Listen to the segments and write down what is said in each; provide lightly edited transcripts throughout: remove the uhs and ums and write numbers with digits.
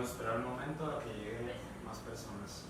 Vamos a esperar un momento a que lleguen más personas.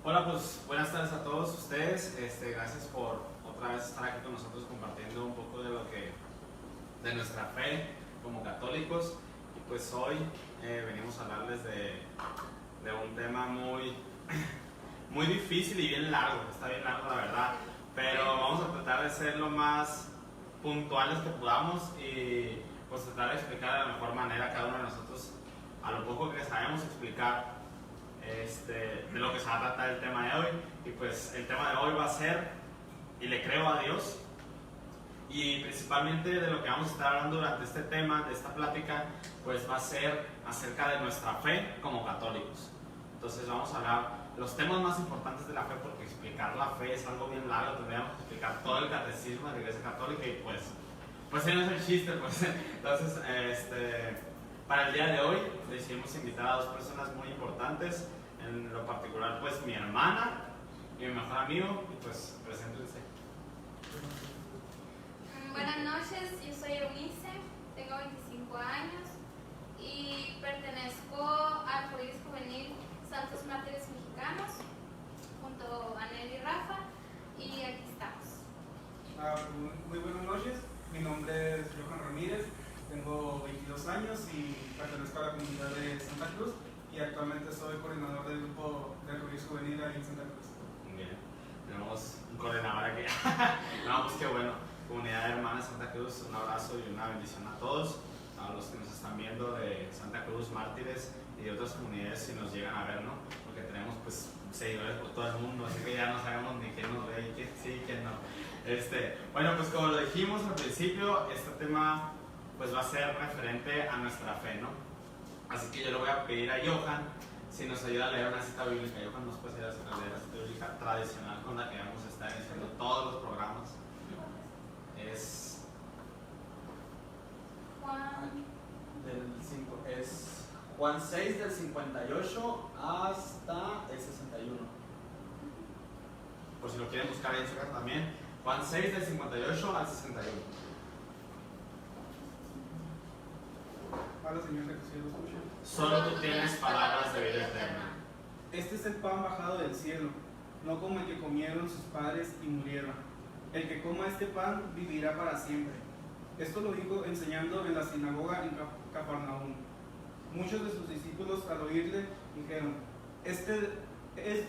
Hola, pues buenas tardes a todos ustedes. Gracias por otra vez estar aquí con nosotros compartiendo un poco de nuestra fe como católicos. Y pues hoy venimos a hablarles de un tema muy difícil y bien largo. Está bien largo, la verdad, pero vamos a tratar de ser lo más puntuales que podamos y pues tratar de explicar de la mejor manera a cada uno de nosotros, a lo poco que sabemos explicar, de lo que se va a tratar el tema de hoy. Y pues el tema de hoy va a ser: y le creo a Dios. Y principalmente de lo que vamos a estar hablando durante este tema, de esta plática, pues va a ser acerca de nuestra fe como católicos. Entonces vamos a hablar los temas más importantes de la fe, porque explicar la fe es algo bien largo. Tendríamos que explicar todo el catecismo de la Iglesia Católica y pues ese no es el chiste, pues. Entonces, para el día de hoy decidimos invitar a dos personas muy importantes, en lo particular pues mi hermana y mi mejor amigo, y pues preséntense. Buenas noches, yo soy Eunice, tengo 25 años y pertenezco al Colegio Juvenil Santos Mártires Mexicanos junto a Nelly y Rafa, y aquí estamos. Muy buenas noches, mi nombre es Johan Ramírez, tengo 22 años y pertenezco a la comunidad de Santa Cruz y actualmente soy coordinador del grupo de Colegio Juvenil ahí en Santa Cruz. Bien, tenemos un coordinador aquí. No, pues qué bueno. Comunidad de Hermanas Santa Cruz, un abrazo y una bendición a todos, a los que nos están viendo de Santa Cruz Mártires y de otras comunidades, si nos llegan a ver, ¿no? Porque tenemos pues seguidores por todo el mundo, así que ya no sabemos ni quién nos ve y quién sí y quién no. Bueno, pues como lo dijimos al principio, este tema pues va a ser referente a nuestra fe, ¿no? Así que yo le voy a pedir a Johan si nos ayuda a leer una cita bíblica. Johan, ¿nos puede ayudar a leer la cita bíblica tradicional con la que vamos a estar iniciando todos los programas? Es Juan 6 del 58 hasta el 61. Por si lo quieren buscar ahí en su casa también. Juan 6 del 58 al 61. Hola, Señor, que sí lo escuche. Solo tú tienes palabras de vida eterna. Este es el pan bajado del cielo, no como el que comieron sus padres y murieron. El que coma este pan vivirá para siempre. Esto lo dijo enseñando en la sinagoga en Cafarnaúm. Muchos de sus discípulos al oírle dijeron: es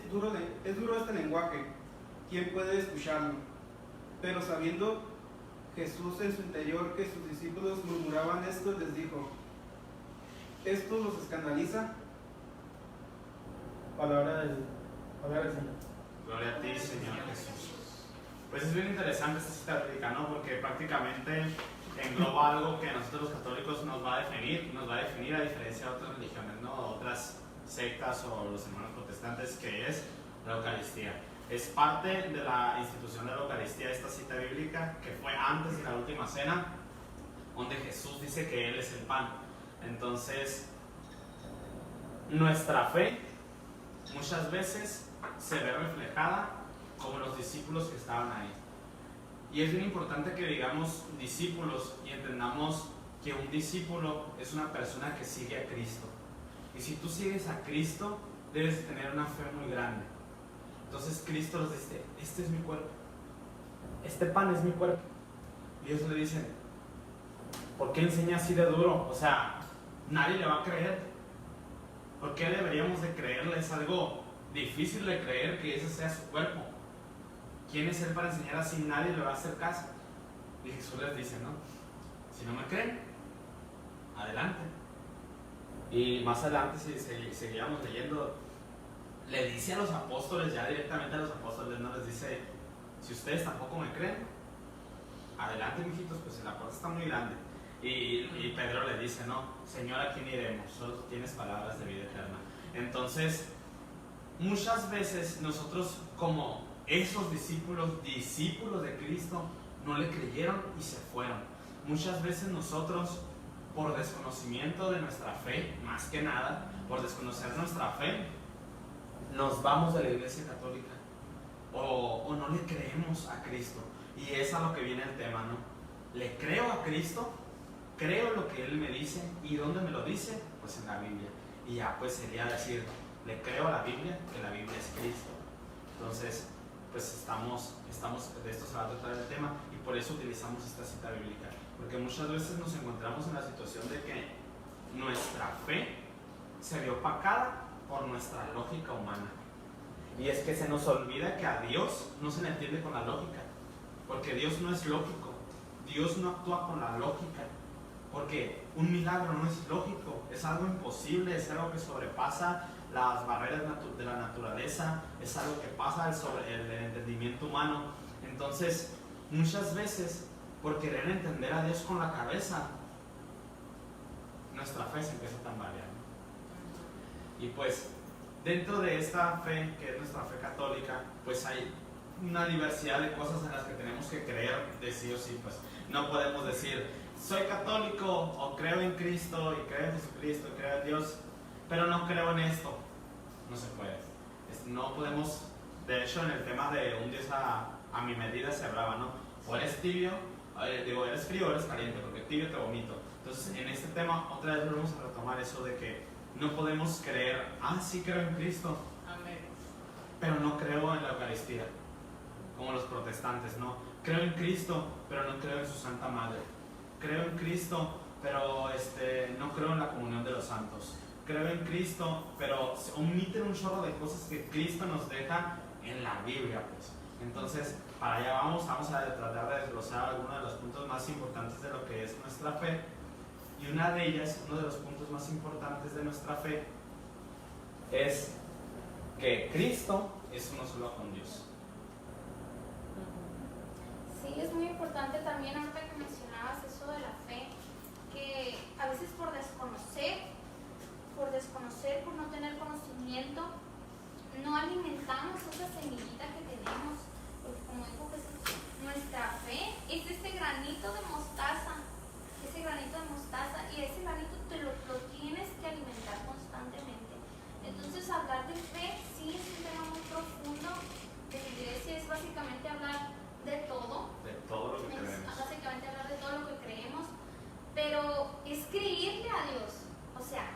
duro este lenguaje, ¿quién puede escucharlo? Pero sabiendo Jesús en su interior que sus discípulos murmuraban esto, les dijo: ¿esto los escandaliza? Palabra del Señor. Gloria a ti, Señor Jesús. Pues es bien interesante esta cita bíblica, ¿no? Porque prácticamente engloba algo que a nosotros los católicos nos va a definir a diferencia de otras religiones, ¿no? Otras sectas o los hermanos protestantes, que es la Eucaristía. Es parte de la institución de la Eucaristía esta cita bíblica, que fue antes de la última cena, donde Jesús dice que Él es el pan. Entonces, nuestra fe muchas veces se ve reflejada como los discípulos que estaban ahí. Y es bien importante que digamos discípulos y entendamos que un discípulo es una persona que sigue a Cristo. Y si tú sigues a Cristo, debes tener una fe muy grande. Entonces Cristo les dice: este es mi cuerpo, este pan es mi cuerpo. Y ellos le dicen: ¿por qué enseña así de duro? O sea, nadie le va a creer. ¿Por qué deberíamos de creerle? Es algo difícil de creer que ese sea su cuerpo. ¿Quién es Él para enseñar así? Nadie le va a hacer caso. Y Jesús les dice, ¿no? Si no me creen, adelante. Y más adelante, si seguíamos leyendo, le dice a los apóstoles, ya directamente a los apóstoles, no les dice, si ustedes tampoco me creen, adelante, mijitos, pues la puerta está muy grande. Y Pedro le dice, no, Señor, ¿a quién iremos? Solo tú tienes palabras de vida eterna. Entonces, muchas veces nosotros, como esos discípulos de Cristo, no le creyeron y se fueron. Muchas veces nosotros, por desconocimiento de nuestra fe, más que nada, por desconocer nuestra fe, nos vamos de la iglesia católica o no le creemos a Cristo. Y es a lo que viene el tema, ¿no? Le creo a Cristo, creo lo que Él me dice. ¿Y dónde me lo dice? Pues en la Biblia. Y ya pues sería decir, le creo a la Biblia, que la Biblia es Cristo. Entonces, pues estamos de esto se va a tratar el tema, y por eso utilizamos esta cita bíblica, porque muchas veces nos encontramos en la situación de que nuestra fe se ve opacada por nuestra lógica humana, y es que se nos olvida que a Dios no se le entiende con la lógica, porque Dios no es lógico, Dios no actúa con la lógica, porque un milagro no es lógico, es algo imposible, es algo que sobrepasa las barreras de la naturaleza, es algo que pasa sobre el entendimiento humano. Entonces, muchas veces, por querer entender a Dios con la cabeza, nuestra fe se empieza a tambalear. Y pues, dentro de esta fe, que es nuestra fe católica, pues hay una diversidad de cosas en las que tenemos que creer de sí o sí. Pues no podemos decir, soy católico, o creo en Cristo, y creo en Jesucristo, y creo en Dios, pero no creo en esto. No se puede. No podemos, de hecho, en el tema de un Dios a mi medida se hablaba, ¿no? O eres tibio, eres frío o eres caliente, porque tibio te vomito. Entonces, en este tema, otra vez volvemos a retomar eso de que no podemos creer, sí creo en Cristo, Amén, pero no creo en la Eucaristía, como los protestantes, ¿no? Creo en Cristo, pero no creo en su Santa Madre. Creo en Cristo, pero no creo en la comunión de los santos. Creo en Cristo, pero se omiten un chorro de cosas que Cristo nos deja en la Biblia, pues. Entonces, para allá vamos a tratar de desglosar algunos de los puntos más importantes de lo que es nuestra fe. Y una de ellas, uno de los puntos más importantes de nuestra fe, es que Cristo es uno solo con Dios. Sí, es muy importante también, ahorita que mencionabas eso de la fe, que a veces por desconocer, por no tener conocimiento, no alimentamos esa semillita que tenemos, porque como dijo Jesús, nuestra fe es ese granito de mostaza, y ese granito lo tienes que alimentar constantemente. Entonces, hablar de fe sí es un tema muy profundo de la iglesia, es básicamente hablar de todo. De todo lo que creemos. Básicamente hablar de todo lo que creemos, pero es creerle a Dios. O sea,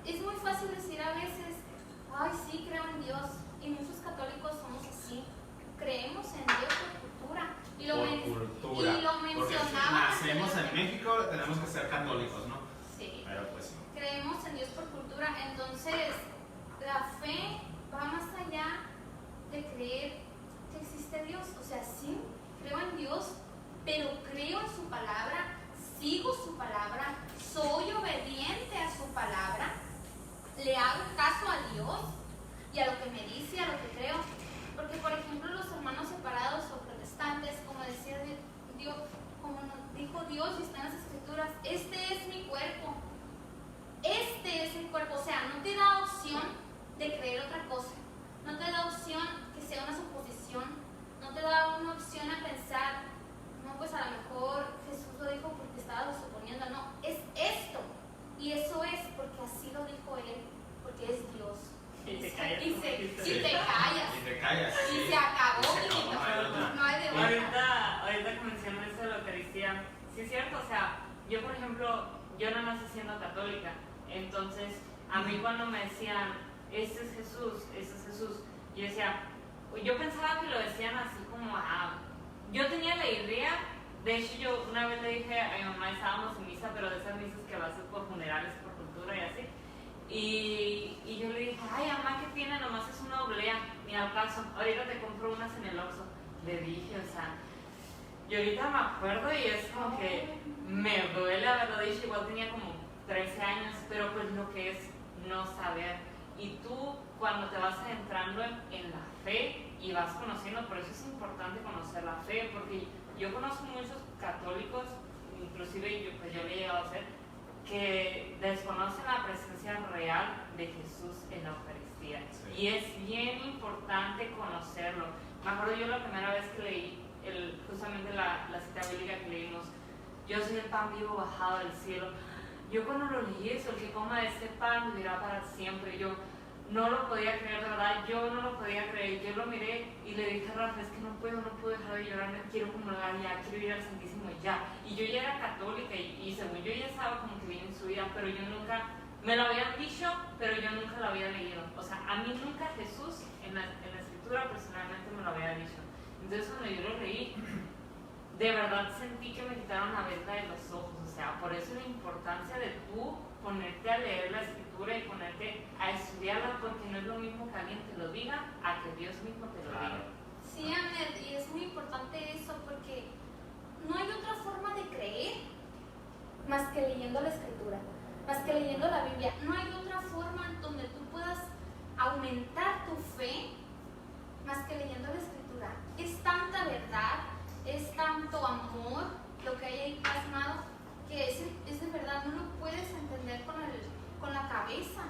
es muy fácil decir a veces, sí creo en Dios, y muchos católicos somos así, creemos en Dios por cultura. Y lo Porque si nacemos en México tenemos que ser católicos, ¿no? Sí. Pero pues Creemos en Dios por cultura, entonces la fe va más allá de creer que existe Dios. O sea, sí, creo en Dios, pero creo en su palabra, sigo su palabra, soy obediente a su palabra, le hago caso a Dios y a lo que me dice, a lo que creo. Porque, por ejemplo, los hermanos separados o protestantes, como decía Dios, como nos dijo Dios y está en las escrituras, este es mi cuerpo. Este es el cuerpo. O sea, no te da opción de creer otra cosa. No te da opción que sea una suposición. No te da una opción a pensar, no, pues a lo mejor Jesús lo dijo porque estaba suponiendo. No, es esto. Y eso es porque así lo dijo Él, porque es Dios. Y te callas. Y te callas. Sí. Y se acabó. No hay de otra. Ahorita que mencionan eso de la Eucaristía, sí es cierto, o sea, yo por ejemplo, yo no nací siendo católica, entonces a mí cuando me decían, este es Jesús, yo decía, yo pensaba que lo decían así como, yo tenía la idea, de hecho yo una vez le dije a mi mamá, estábamos en misa, pero de esas misas que vas por funerales, por cultura y así, y yo le dije, mamá, ¿qué tiene? Nomás es una oblea, ni al caso, ahorita te compro unas en el Oxxo, le dije, o sea, y ahorita me acuerdo y es como que me duele haberlo dicho, igual tenía como 13 años, pero pues lo que es no saber. Y tú cuando te vas adentrando en la fe y vas conociendo, por eso es importante conocer la fe, porque yo conozco muchos católicos, inclusive yo le he llegado a ser, que desconocen la presencia real de Jesús en la Eucaristía. Sí. Y es bien importante conocerlo. Me acuerdo yo la primera vez que leí justamente la cita bíblica que leímos, yo soy el pan vivo bajado del cielo. Yo cuando lo leí eso, el que coma de este pan vivirá para siempre. Yo no lo podía creer, de verdad, yo no lo podía creer. Yo lo miré y le dije a Rafa, es que no puedo dejar de llorar, me quiero comulgar ya, quiero ir al Santísimo ya. Y yo ya era católica y según yo ya estaba como que bien en su vida, pero yo nunca, me lo habían dicho, pero yo nunca lo había leído. O sea, a mí nunca Jesús en la escritura personalmente me lo había dicho. Entonces cuando yo lo leí, de verdad sentí que me quitaron la venda de los ojos. O sea, por eso la importancia de tú ponerte a leer la escritura y ponerte a estudiarla, porque no es lo mismo que alguien te lo diga a que Dios mismo te lo diga. Sí, Anet, y es muy importante eso porque no hay otra forma de creer más que leyendo la escritura, más que leyendo la Biblia. No hay otra forma en donde tú puedas aumentar tu fe más que leyendo la escritura. Es tanta verdad, es tanto amor lo que hay ahí plasmado, que es de verdad, no lo puedes entender con la cabeza.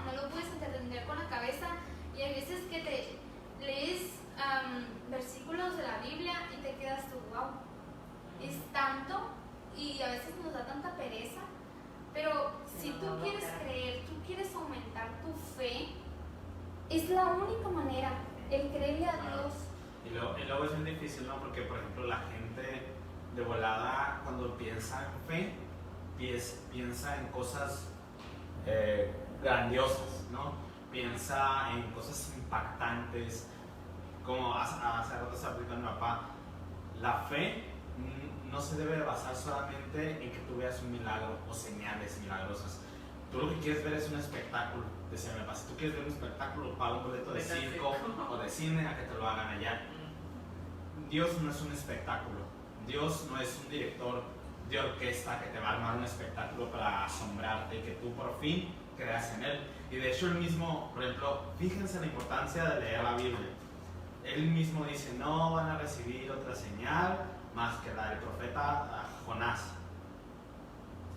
No lo puedes entender con la cabeza. Y hay veces que te lees versículos de la Biblia y te quedas tú, wow, es tanto, y a veces nos da tanta pereza. Pero si tú quieres creer, tú quieres aumentar tu fe, es la única manera, el creerle a Dios. Y luego es bien difícil, ¿no? Porque, por ejemplo, la gente de volada, cuando piensa en fe, piensa en cosas grandiosas, ¿no? Piensa en cosas impactantes, como hace rato se aplica mi papá. La fe no se debe basar solamente en que tú veas un milagro o señales milagrosas. Tú lo que quieres ver es un espectáculo. Decía mi papá, si tú quieres ver un espectáculo, paga un boleto de circo o de cine a que te lo hagan allá. Dios no es un espectáculo. Dios no es un director de orquesta que te va a armar un espectáculo para asombrarte y que tú por fin creas en Él. Y de hecho él mismo, por ejemplo, fíjense la importancia de leer la Biblia. Él mismo dice, no van a recibir otra señal más que la del profeta Jonás.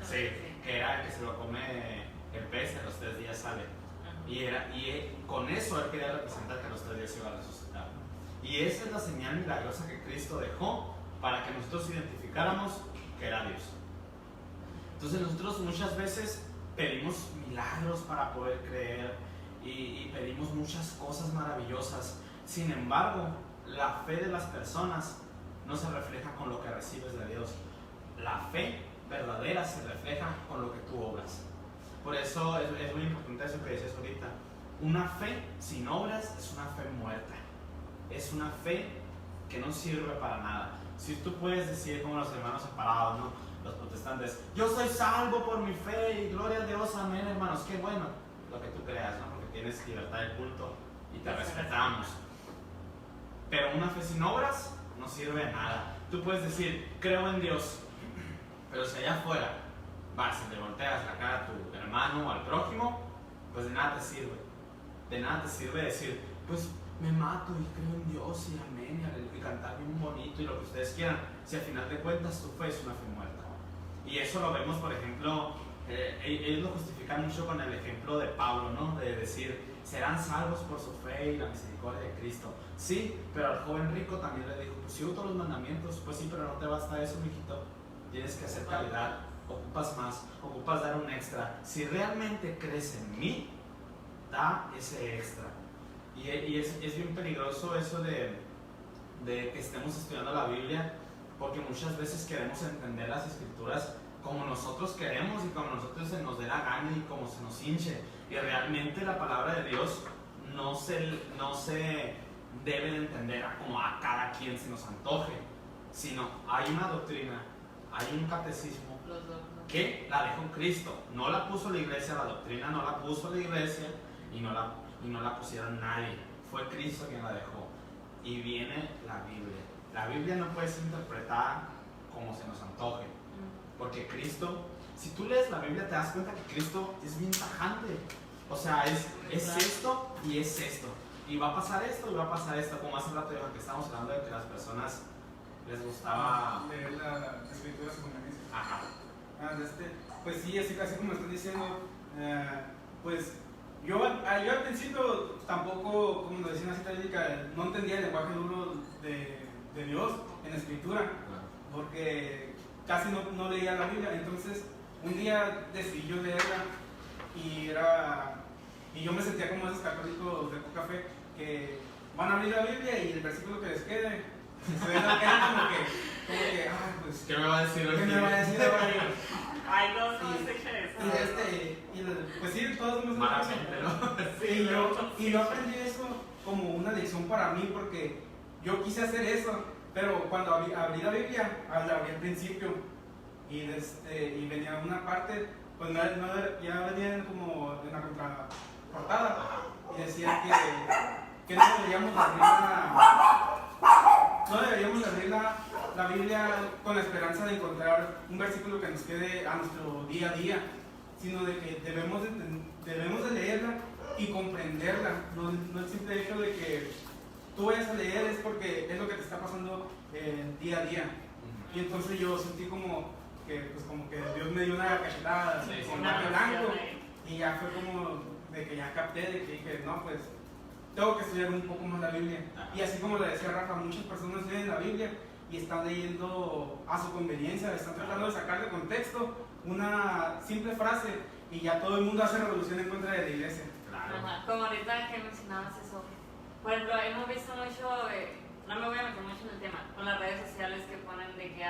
Sí, que era el que se lo come el pez, en los 3 días sale. Y con eso él quería representar que a los 3 días iba a resucitar. Y esa es la señal milagrosa que Cristo dejó para que nosotros identificáramos que era Dios. Entonces nosotros muchas veces pedimos milagros para poder creer y pedimos muchas cosas maravillosas. Sin embargo, la fe de las personas no se refleja con lo que recibes de Dios. La fe verdadera se refleja con lo que tú obras. Por eso es muy importante eso que dices ahorita. Una fe sin obras es una fe muerta. Es una fe que no sirve para nada. Si tú puedes decir como los hermanos separados, ¿no? Los protestantes, yo soy salvo por mi fe y gloria a Dios, amén, hermanos, qué bueno lo que tú creas, ¿no? Porque tienes libertad de culto y te respetamos. Pero una fe sin obras no sirve de nada. Tú puedes decir, creo en Dios, pero si allá afuera vas y le volteas la cara a tu hermano o al prójimo, pues de nada te sirve. De nada te sirve decir, pues me mato y creo en Dios y amén y cantar bien bonito y lo que ustedes quieran, si al final de cuentas tu fe es una fe muerta. Y eso lo vemos, por ejemplo, ellos lo justifican mucho con el ejemplo de Pablo, ¿no? De decir, serán salvos por su fe y la misericordia de Cristo. Sí, pero al joven rico también le dijo, pues si todos los mandamientos, pues sí, pero no te basta eso, mijito. Tienes que hacer caridad, ocupas más, ocupas dar un extra. Si realmente crees en mí, da ese extra. Y es bien peligroso eso de que estemos estudiando la Biblia, porque muchas veces queremos entender las escrituras como nosotros queremos y como nosotros se nos dé la gana y como se nos hinche. Y realmente la palabra de Dios no se debe de entender como a cada quien se nos antoje, sino hay una doctrina, hay un catecismo que la dejó Cristo. No la puso la iglesia, la doctrina no la puso la iglesia y no la pusieron nadie. Fue Cristo quien la dejó. Y viene la Biblia. La Biblia no puede ser interpretada como se nos antoje, porque Cristo Si tú lees la Biblia te das cuenta que Cristo es bien tajante. O sea, es esto y es esto. Y va a pasar esto y va a pasar esto. Como hace rato que estábamos hablando de que las personas les gustaba leer la escritura conveniencia. Ajá. Pues sí, así como estás diciendo, pues yo al principio tampoco, como lo decía una cita bíblica, no entendía el lenguaje duro de Dios en la escritura, porque casi no leía la Biblia. Entonces un día decidí yo leerla y yo me sentía como esos católicos de poca fe que van a abrir la Biblia y el versículo que les quede era como que, ay, pues, ¿qué me va a decir hoy? ¿Qué me va a decir ahora? Ay, no, no se echa eso. Pues sí, todos hemos malamente, ¿no? Sí, yo aprendí eso como una lección para mí, porque yo quise hacer eso, pero cuando abrí la Biblia, la abrí al principio y venía una parte, pues ya venía como en la contraportada y decía que no deberíamos abrir la Biblia con la esperanza de encontrar un versículo que nos quede a nuestro día a día, sino de que debemos de leerla y comprenderla. No el simple hecho de que tú vayas a leer es porque es lo que te está pasando día a día. Y entonces yo sentí como que Dios me dio una cachetada con guante blanco, y ya fue como de que ya capté, de que dije, no, pues tengo que estudiar un poco más la Biblia. Y así como le decía Rafa, muchas personas leen la Biblia y están leyendo a su conveniencia, están tratando de sacar de contexto una simple frase y ya todo el mundo hace revolución en contra de la iglesia. Claro. Ajá. Como ahorita que mencionabas eso, por ejemplo, hemos visto mucho, no me voy a meter mucho en el tema, con las redes sociales que ponen de que,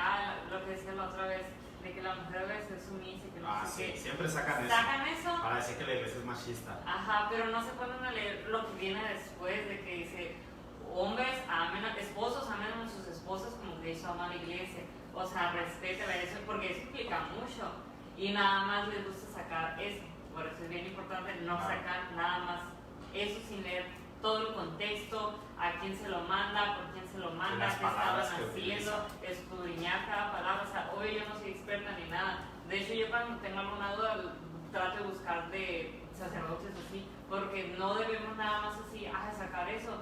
lo que decía la otra vez, de que la mujer debe ser sumisa y que no sé Sí, qué. siempre sacan eso para decir que la iglesia es machista. Ajá, pero no se ponen a leer lo que viene después, de que dice, esposos amen a sus esposas como Cristo ama a la iglesia. O sea, respétela, eso, porque eso implica mucho. Y nada más les gusta sacar eso. Por eso es bien importante no sacar nada más eso sin leer todo el contexto, a quién se lo manda, por quién se lo manda, qué estaban haciendo, escudriñar cada palabra. O sea, hoy yo no soy experta ni nada. De hecho, yo cuando tengo alguna duda trato de buscar de sacerdotes así, porque no debemos nada más así, sacar eso,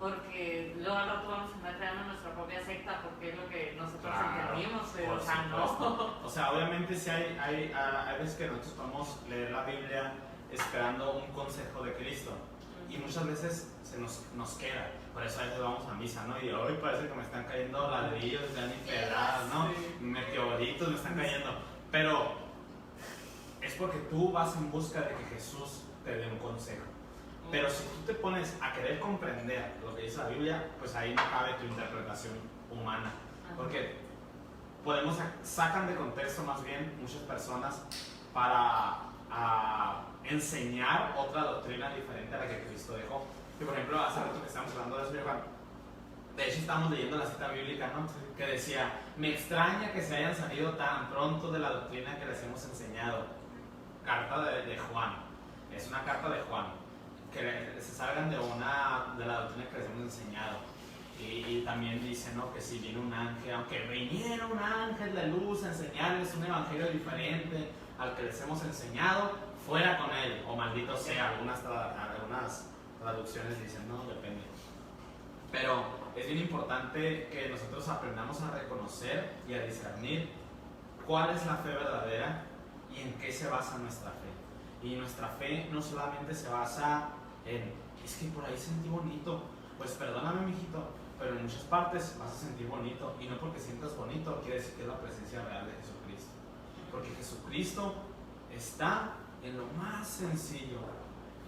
porque luego al rato vamos a andar creando nuestra propia secta, porque es lo que nosotros entendimos, pero o sea, no. O sea, obviamente sí hay veces que nosotros podemos leer la Biblia esperando un consejo de Cristo, y muchas veces se nos queda. Por eso a veces vamos a misa, ¿no? Y hoy parece que me están cayendo ladrillos, ya ni pedradas, ¿no? Meteoritos me están cayendo. Pero es porque tú vas en busca de que Jesús te dé un consejo. Pero si tú te pones a querer comprender lo que dice la Biblia, pues ahí no cabe tu interpretación humana. Porque sacan de contexto más bien muchas personas para enseñar otra doctrina diferente a la que Cristo dejó. Y por ejemplo, hace rato que estamos hablando de eso, de hecho estábamos leyendo la cita bíblica, ¿no? Que decía, me extraña que se hayan salido tan pronto de la doctrina que les hemos enseñado. Carta de Juan, es una carta de Juan, que se salgan de la doctrina que les hemos enseñado. Y también dice, ¿no?, que si viene un ángel, aunque viniera un ángel de luz a enseñarles un evangelio diferente al que les hemos enseñado, fuera con él, o maldito sea. Algunas traducciones dicen, no, depende. Pero es bien importante que nosotros aprendamos a reconocer y a discernir cuál es la fe verdadera y en qué se basa nuestra fe. Y nuestra fe no solamente se basa en, es que por ahí sentí bonito. Pues perdóname, mijito, pero en muchas partes vas a sentir bonito, y no porque sientas bonito quiere decir que es la presencia real de Jesucristo, porque Jesucristo está en lo más sencillo,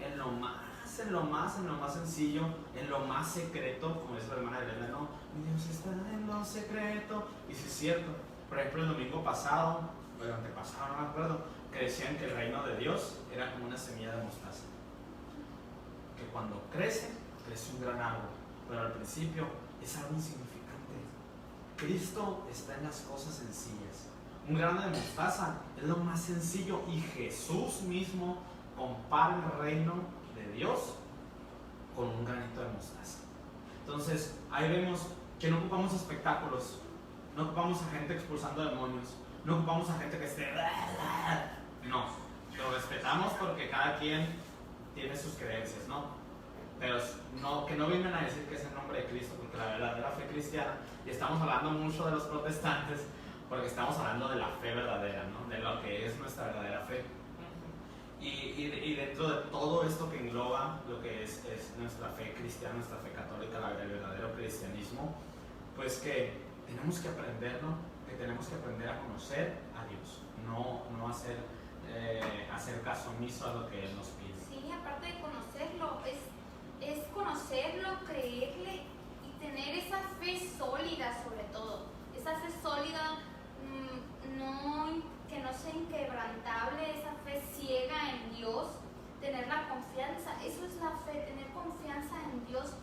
en lo más sencillo, en lo más secreto, como dice la hermana Elena, no, Dios está en lo secreto. Y si es cierto, por ejemplo, el domingo pasado, o antepasado, no me acuerdo, que decían que el reino de Dios era como una semilla de mostaza, que cuando crece un gran árbol, pero al principio es algo insignificante. Cristo está en las cosas sencillas. Un grano de mostaza es lo más sencillo, y Jesús mismo compara el reino de Dios con un granito de mostaza. Entonces ahí vemos que no ocupamos espectáculos, no ocupamos a gente expulsando demonios, no ocupamos a gente que esté... No, lo respetamos porque cada quien tiene sus creencias, ¿no? Pero no, que no vengan a decir que es el nombre de Cristo, porque la verdadera fe cristiana, y estamos hablando mucho de los protestantes, porque estamos hablando de la fe verdadera, ¿no? De lo que es nuestra verdadera fe. Y dentro de todo esto que engloba lo que es nuestra fe cristiana, nuestra fe católica, el verdadero cristianismo, pues que tenemos que aprender, ¿no? Que tenemos que aprender a conocer a Dios, no hacer caso omiso a lo que Él nos pide. Sí, aparte de conocerlo, es conocerlo, creerle y tener esa fe sólida sobre todo. Esa fe sólida, que no sea inquebrantable, esa fe ciega en Dios, tener la confianza, eso es la fe, tener confianza en Dios,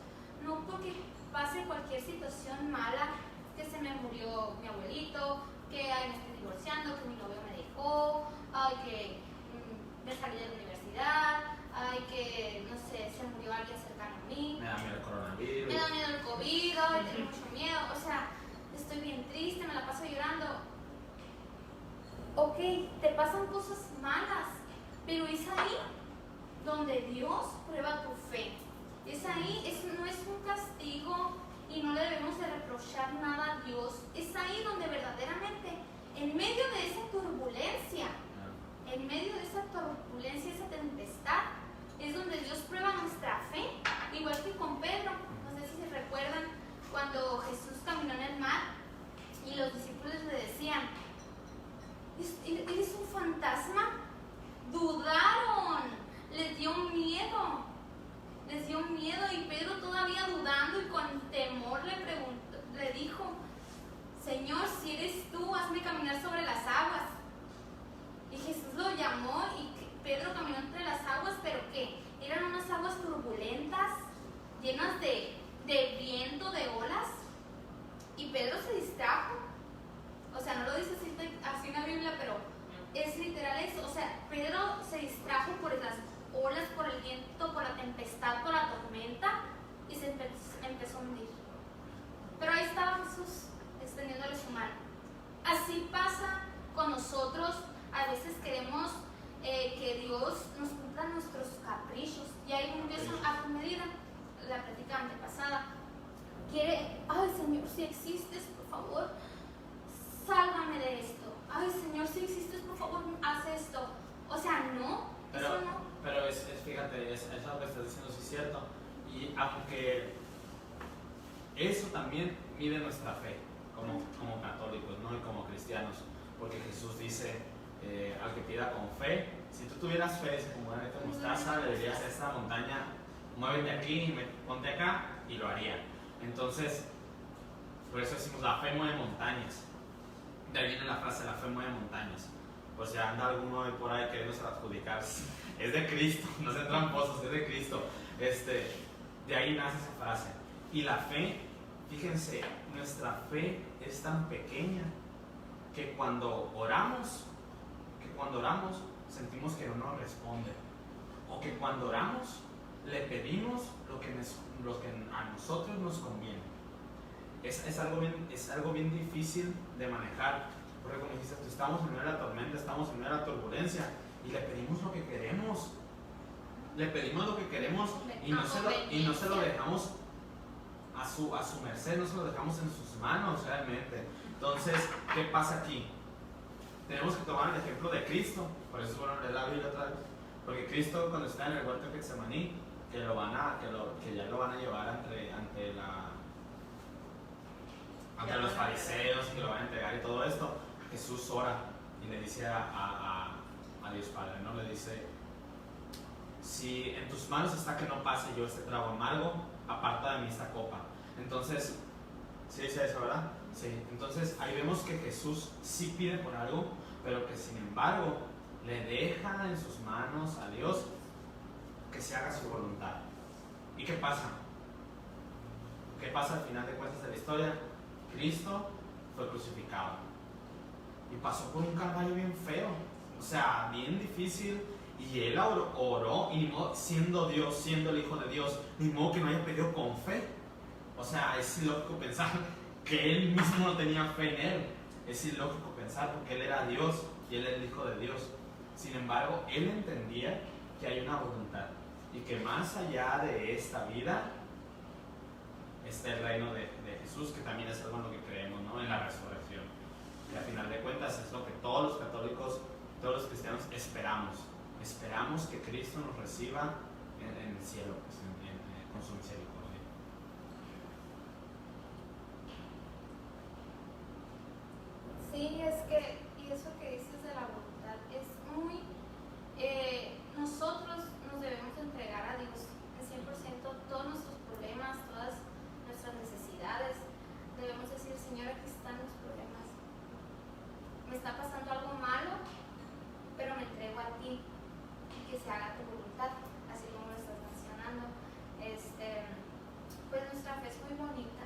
no porque pase cualquier situación mala, que se me murió mi abuelito, que me estoy divorciando, que mi novio me dejó, que me salí de la universidad, que no sé, se murió alguien cercano a mí, Me da miedo el coronavirus, me da miedo el COVID, tengo mucho miedo, o sea, estoy bien triste, me la paso llorando. Ok, te pasan cosas malas, pero es ahí donde Dios prueba tu fe. Es ahí, no es un castigo y no le debemos de reprochar nada a Dios. Es ahí donde verdaderamente, en medio de esa turbulencia, esa tempestad, es donde Dios prueba nuestra fe, igual que con Pedro. No sé si se recuerdan cuando Jesús caminó en el mar y los discípulos le decían: ¿eres un fantasma? Dudaron, les dio miedo y Pedro, todavía dudando y con temor, le dijo: Señor, si eres tú, hazme caminar sobre las aguas. Y Jesús lo llamó y Pedro caminó entre las aguas, pero ¿qué? Eran unas aguas turbulentas, llenas de viento, de olas, y Pedro se distrajo. O sea, no lo dice así en la Biblia, pero es literal eso. O sea, Pedro se distrajo por las olas, por el viento, por la tempestad, por la tormenta, y se empezó a hundir. Pero ahí estaba Jesús extendiéndole su mano. Así pasa con nosotros. A veces queremos que Dios nos cumpla nuestros caprichos, y ahí empieza a tu medida. La plática antepasada quiere: ay Señor, si existes, por favor, sálvame de esto. Ay Señor, si existes, por favor, haz esto. O sea, no, pero, eso no. Pero fíjate, es algo que estás diciendo, sí es cierto. Y aunque eso también mide nuestra fe como católicos, ¿no? Y como cristianos, porque Jesús dice, al que pida con fe, si tú tuvieras fe, como una neta mostaza, le dirías a esta montaña: muévete aquí, ponte acá, y lo haría. Entonces, por eso decimos, la fe mueve montañas. De ahí viene la frase: la fe mueve montañas. Pues si anda alguno por ahí queriéndose adjudicarse, es de Cristo, no sean tramposos, es de Cristo. De ahí nace esa frase. Y la fe, fíjense, nuestra fe es tan pequeña que cuando oramos sentimos que no nos responde, o que cuando oramos le pedimos lo que a nosotros nos conviene. Es algo bien difícil de manejar, porque como dijiste tú, estamos en medio de la tormenta, estamos en medio de la turbulencia, y le pedimos lo que queremos. Y no se lo dejamos a su merced, no se lo dejamos en sus manos realmente. Entonces, ¿qué pasa aquí? Tenemos que tomar el ejemplo de Cristo. Por eso es bueno leer la Biblia otra vez, porque Cristo, cuando está en el huerto de Getsemaní, que ya lo van a llevar ante los fariseos, que lo van a entregar y todo esto, Jesús ora y le dice a Dios Padre, ¿no? Le dice: si en tus manos está que no pase yo este trago amargo, aparta de mí esta copa. Entonces, ¿sí dice eso, verdad? Sí. Entonces ahí vemos que Jesús sí pide por algo, pero que sin embargo le deja en sus manos a Dios que se haga su voluntad. ¿Y qué pasa? ¿Qué pasa al final de cuentas de la historia? Cristo fue crucificado y pasó por un calvario bien feo, o sea, bien difícil, y él oró, y ni modo, siendo Dios, siendo el Hijo de Dios, ni modo que no haya pedido con fe. O sea, es lógico pensar que él mismo no tenía fe en él. Es ilógico pensar porque él era Dios y él era el Hijo de Dios. Sin embargo, él entendía que hay una voluntad y que más allá de esta vida está el reino de Jesús, que también es algo en lo que creemos, ¿no? En la resurrección. Y al final de cuentas es lo que todos los católicos, todos los cristianos esperamos. Esperamos que Cristo nos reciba en el cielo, pues, con su misericordia. Sí, y eso que dices de la voluntad es muy, nosotros nos debemos entregar a Dios en 100% todos nuestros problemas, todas nuestras necesidades. Debemos decir, Señor, aquí están los problemas. Me está pasando algo malo, pero me entrego a ti y que se haga tu voluntad, así como lo estás mencionando. Pues nuestra fe es muy bonita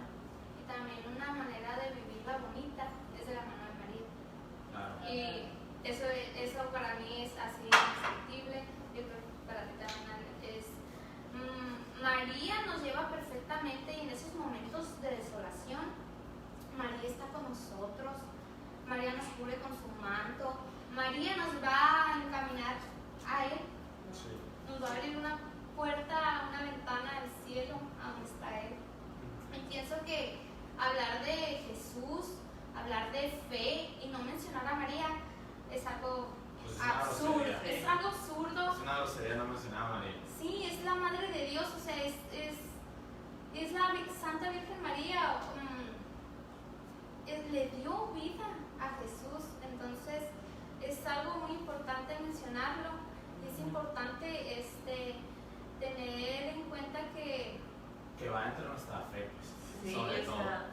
y también una manera de vivirla bonita es de la mano de María. Claro. Y eso para mí es así indescriptible. Yo creo que para ti también es. María nos lleva perfectamente y en esos momentos de desolación, María está con nosotros. María nos cubre con su manto. María nos va a encaminar a Él. Sí. Nos va a abrir una puerta, una ventana al cielo a donde está Él. Y pienso que hablar de Jesús, hablar de fe y no mencionar a María es algo Pues es absurdo. una grosería. Es algo absurdo. Es una grosería no mencionar a María. Sí, es la Madre de Dios, o sea, es la Santa Virgen María. Le dio vida a Jesús, entonces es algo muy importante mencionarlo. Es importante tener en cuenta que va entre nuestra fe, pues, Sí, sobre o todo. sea,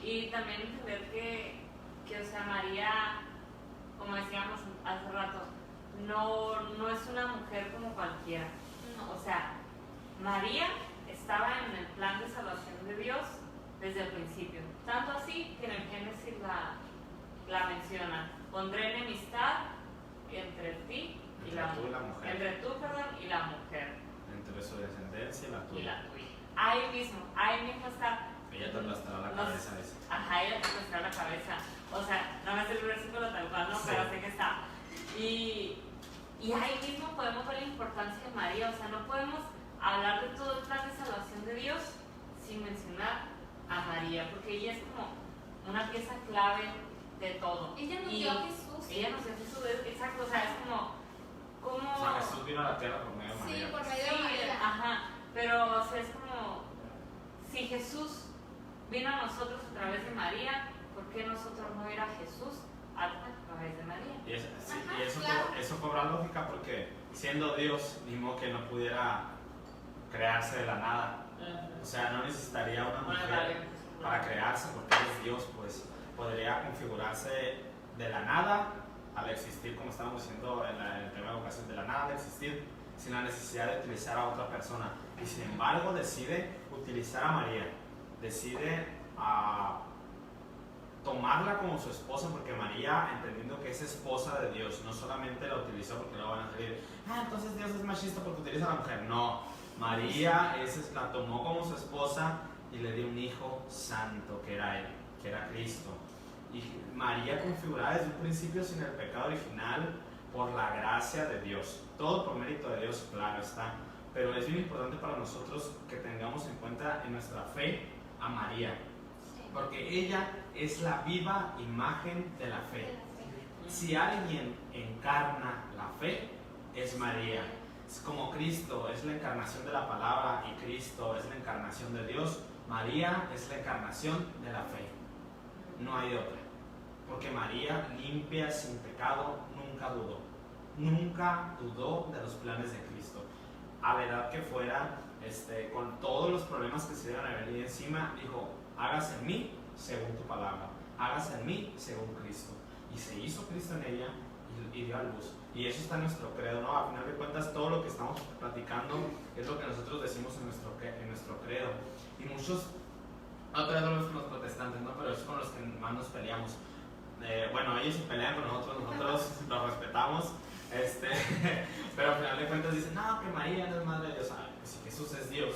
y también entender que, o sea, María, como decíamos hace rato, no es una mujer como cualquiera. no. O sea, María estaba en el plan de salvación de Dios desde el principio. Tanto así que en el Génesis la menciona. Pondré enemistad entre ti y Entre tú y la mujer. Entre tú, y la mujer. Entre su descendencia y la Y tuya. la tuya. Ahí mismo está. Ella te aplastará la cabeza, dice. Ajá, ella te aplastará la cabeza. O sea, no es el versículo tal cual, no, Sí. pero sé que está. Y ahí mismo podemos ver la importancia de María. O sea, no podemos hablar de todo el plan de salvación de Dios sin mencionar a María, porque ella es como una pieza clave de todo. Ella nos Y dio a Jesús. Ella nos dio a Jesús, exacto, o sea, es como O sea, Jesús vino a la tierra por medio de María. Sí, por pues. medio de María. ajá, pero o sea, es como si Jesús vino a nosotros a través de María, ¿por qué nosotros no ir a Jesús a través de María? Y, Ajá, eso, claro. eso cobra lógica porque siendo Dios, ni modo que no pudiera crearse de la nada. O sea, no necesitaría una mujer para crearse porque Él es Dios, pues podría configurarse de la nada al existir, como estábamos diciendo en la primera ocasión, de la nada al existir, sin la necesidad de utilizar a otra persona. Y sin embargo decide utilizar a María, decide tomarla como su esposa, porque María, entendiendo que es esposa de Dios, no solamente la utilizó porque luego van a salir, entonces Dios es machista porque utiliza a la mujer. No, María la tomó como su esposa y le dio un hijo santo, que era Él, que era Cristo. Y María configurada desde un principio sin el pecado original por la gracia de Dios. Todo por mérito de Dios, claro está. Pero es bien importante para nosotros que tengamos en cuenta en nuestra fe a María, Sí. porque ella es la viva imagen de la fe. Si alguien encarna la fe, es María. Es como Cristo es la encarnación de la palabra y Cristo es la encarnación de Dios, María es la encarnación de la fe. No hay otra. Porque María, limpia, sin pecado, nunca dudó. Nunca dudó de los planes de Cristo. A la edad que fuera, con todos los problemas que se iban a venir encima, dijo, hágase en mí según tu palabra. Hágase en mí según Cristo. Y se hizo Cristo en ella y dio a luz. Y eso está en nuestro credo, ¿no? A final de cuentas, todo lo que estamos platicando es lo que nosotros decimos en nuestro credo. Y muchos, otra vez no es con los protestantes, ¿no? Pero es con los que más nos peleamos. Bueno, ellos se pelean con nosotros los respetamos. Pero al final de cuentas dicen, no, que María no es madre de Dios. Pues si Jesús es Dios,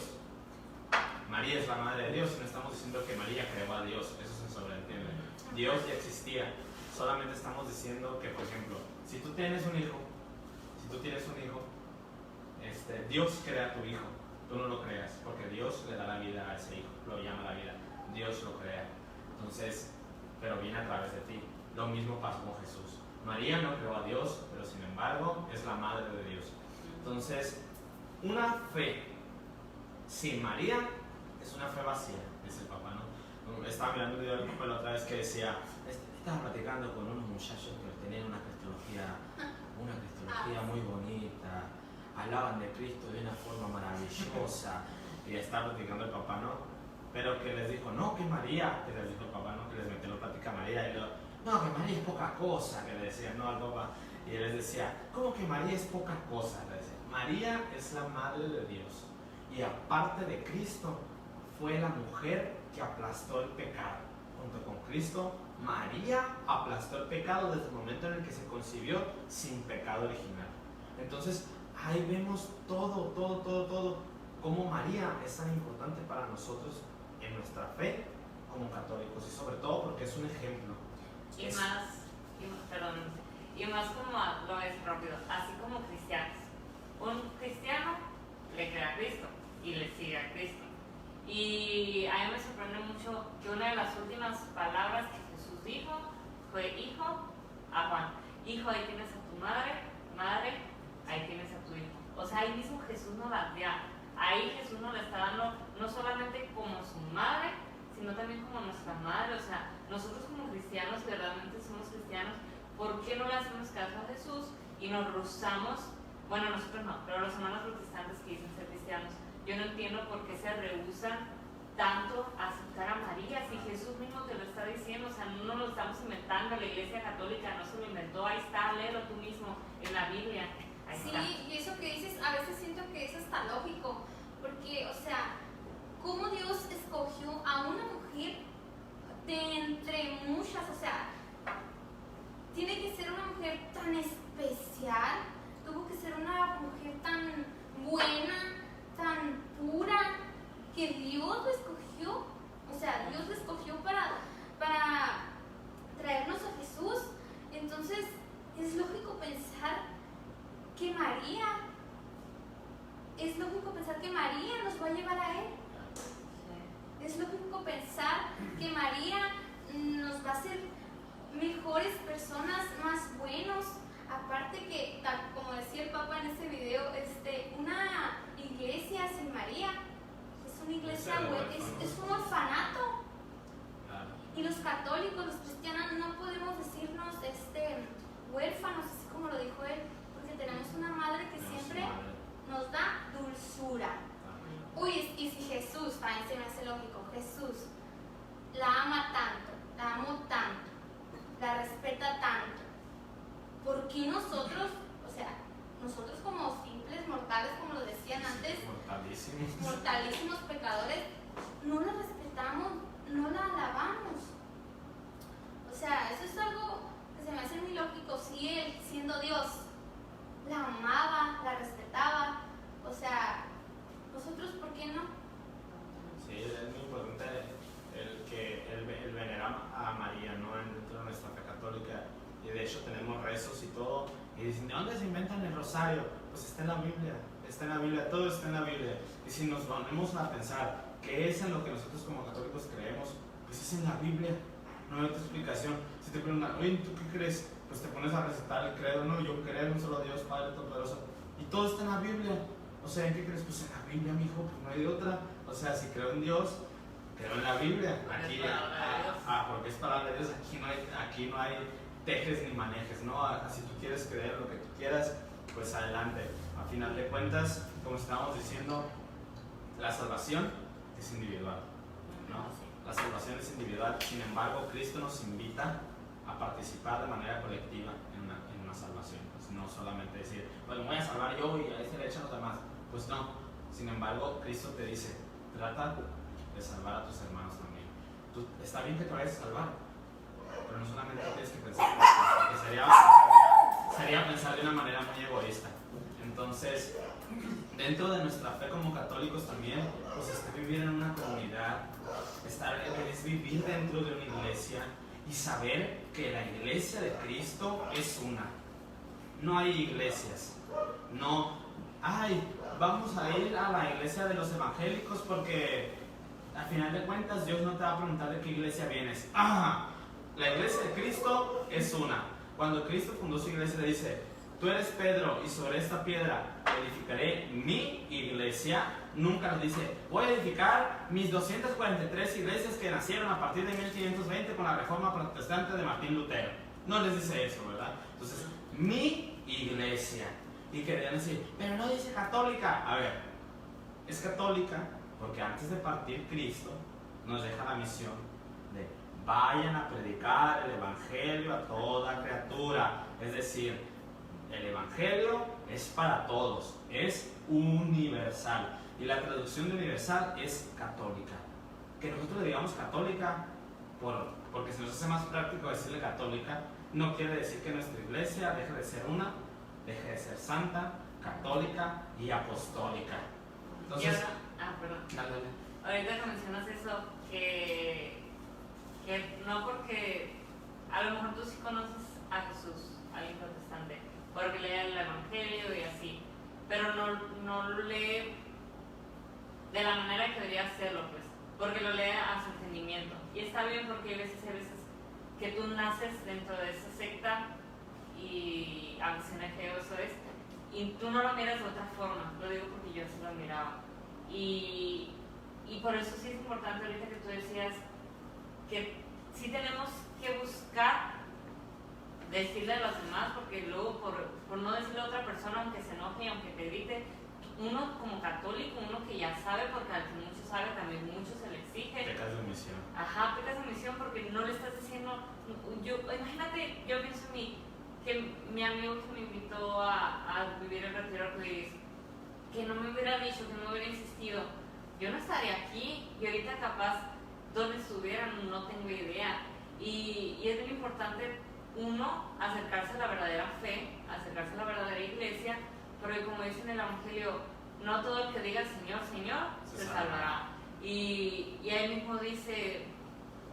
María es la madre de Dios. Y no estamos diciendo que María creó a Dios, eso se sobreentiende. Dios ya existía. solamente estamos diciendo que, por ejemplo, si tú tienes un hijo, Dios crea a tu hijo, tú no lo creas, porque Dios le da la vida a ese hijo, lo llama la vida, Dios lo crea. Entonces, pero viene a través de ti. Lo mismo pasó con Jesús. María no creó a Dios, pero sin embargo es la madre de Dios. Entonces, una fe sin María es una fe vacía, dice el papá, ¿no? Estaba mirando un video del papá la otra vez que decía, estaba platicando con unos muchachos que tenían una cristología muy bonita, hablaban de Cristo de una forma maravillosa, y estaba platicando el papá, ¿no? Pero que les dijo, no, que María, que les dijo el papá, ¿no? Que les metió la plática a María, y luego, no, que María es poca cosa, que le decían, no, al papá, y él les decía, ¿cómo que María es poca cosa? Le decía, María es la madre de Dios, y aparte de Cristo, fue la mujer que aplastó el pecado. Junto con Cristo, María aplastó el pecado desde el momento en el que se concibió sin pecado original. Entonces, ahí vemos todo, cómo María es tan importante para nosotros en nuestra fe como católicos, y sobre todo porque es un ejemplo. Y más como lo es rápido, así como cristianos. Un cristiano le cree a Cristo y le sigue a Cristo. Y a mí me sorprende mucho que una de las últimas palabras que Jesús dijo fue hijo a Juan. Hijo, ahí tienes a tu madre, madre, ahí tienes a tu hijo. O sea, ahí mismo Jesús nos la da. Ahí Jesús nos la está dando no solamente como su madre, sino también como nuestra madre. O sea, nosotros como cristianos, verdaderamente somos cristianos, ¿por qué no le hacemos caso a Jesús y nos rehusamos? Bueno, nosotros no, pero los hermanos protestantes que dicen ser cristianos, yo no entiendo por qué se rehúsan tanto a aceptar a María, si Jesús mismo te lo está diciendo. O sea, no lo estamos inventando, la Iglesia Católica no se lo inventó, ahí está, léelo tú mismo en la Biblia. Ahí está. Y eso que dices, a veces siento que es hasta lógico, porque, o sea, ¿cómo Dios escogió a una mujer de entre muchas? O sea, tiene que ser una mujer tan especial, tuvo que ser una mujer tan buena, tan pura, que Dios lo escogió. O sea, Dios lo escogió para traernos a Jesús. Entonces, es lógico pensar que María nos va a llevar a Él. Es lógico pensar que María nos va a hacer mejores personas, más buenos. Aparte que, como decía el Papa en ese video, una iglesia sin María es una iglesia, es un orfanato. Y los católicos, los cristianos, no podemos decirnos huérfanos, así como lo dijo él, porque tenemos una madre que siempre nos da dulzura. Uy, y si Jesús, también se me hace lógico, Jesús la ama tanto, la amó tanto, la respeta tanto, ¿por qué nosotros, o sea, nosotros como simples mortales, como lo decían antes, mortalísimos pecadores, no la respetamos, no la alabamos? O sea, eso es algo que se me hace muy lógico. Si Él, siendo Dios, la amaba, la respetaba, o sea, nosotros, ¿por qué no? Sí, es muy importante el venerar a María, ¿no? Dentro de nuestra fe católica. Y de hecho tenemos rezos y todo. Y dicen, ¿de dónde se inventan el rosario? Pues está en la Biblia, todo está en la Biblia. Y si nos ponemos a pensar qué es en lo que nosotros como católicos creemos, pues es en la Biblia, no hay otra explicación. Si te preguntan, oye, ¿tú qué crees? Pues te pones a recitar el credo, no, yo creo en un solo Dios, Padre Todopoderoso. Y todo está en la Biblia. O sea, ¿en qué crees? Pues en la Biblia, mijo, pues no hay de otra. O sea, si creo en Dios, creo en la Biblia. Aquí, porque es palabra de Dios, aquí no hay tejes ni manejes, ¿no? Si tú quieres creer lo que tú quieras, pues adelante. A final de cuentas, como estábamos diciendo, la salvación es individual, ¿no? La salvación es individual. Sin embargo, Cristo nos invita a participar de manera colectiva en una salvación. Pues no solamente decir, pues me voy a salvar yo y a ese le echan los demás. Pues no. Sin embargo, Cristo te dice, trata de salvar a tus hermanos también. Está bien que te vayas a salvar, pero no solamente tienes que pensar en esto, porque sería pensar de una manera muy egoísta. Entonces, dentro de nuestra fe como católicos también, pues vivir en una comunidad, es vivir dentro de una iglesia, y saber que la iglesia de Cristo es una. No hay iglesias. No, vamos a ir a la iglesia de los evangélicos porque al final de cuentas Dios no te va a preguntar de qué iglesia vienes. La iglesia de Cristo es una. Cuando Cristo fundó su iglesia le dice: tú eres Pedro y sobre esta piedra edificaré mi iglesia. Nunca nos dice: voy a edificar mis 243 iglesias que nacieron a partir de 1520 con la reforma protestante de Martín Lutero. No les dice eso, ¿verdad? Entonces, mi iglesia. Y querían decir: pero no dice católica. A ver, es católica porque antes de partir Cristo nos deja la misión de: vayan a predicar el evangelio a toda criatura. Es decir, el evangelio es para todos, es universal. Y la traducción de universal es católica. Que nosotros le digamos católica porque se nos hace más práctico decirle católica, no quiere decir que nuestra iglesia deje de ser una, deje de ser santa, católica y apostólica. Entonces, perdón. Dale. Ahorita que mencionas eso, que no, porque a lo mejor tú sí conoces a Jesús, alguien protestante, porque lee el evangelio y así, pero no lo lee de la manera que debería hacerlo, pues, porque lo lee a su entendimiento. Y está bien, porque hay veces que tú naces dentro de esa secta y aunque sea feo eso es, y tú no lo miras de otra forma. Lo digo porque yo sí lo miraba. Y por eso sí es importante ahorita que tú decías que sí tenemos que buscar decirle a los demás, porque luego por no decirle a otra persona, aunque se enoje y aunque te grite, uno como católico, uno que ya sabe, porque al que mucho sabe también mucho se le exige. Pecas de omisión. Ajá, pecas de omisión porque no le estás diciendo. Imagínate, yo pienso en mí, que mi amigo que me invitó a vivir el retiro arcoíris, que no me hubiera dicho, que no me hubiera insistido, yo no estaría aquí y ahorita capaz donde estuviera no tengo idea. Y es muy importante uno acercarse a la verdadera fe, acercarse a la verdadera iglesia, porque como dice en el evangelio, no todo el que diga Señor, Señor se salvará. Y ahí mismo dice,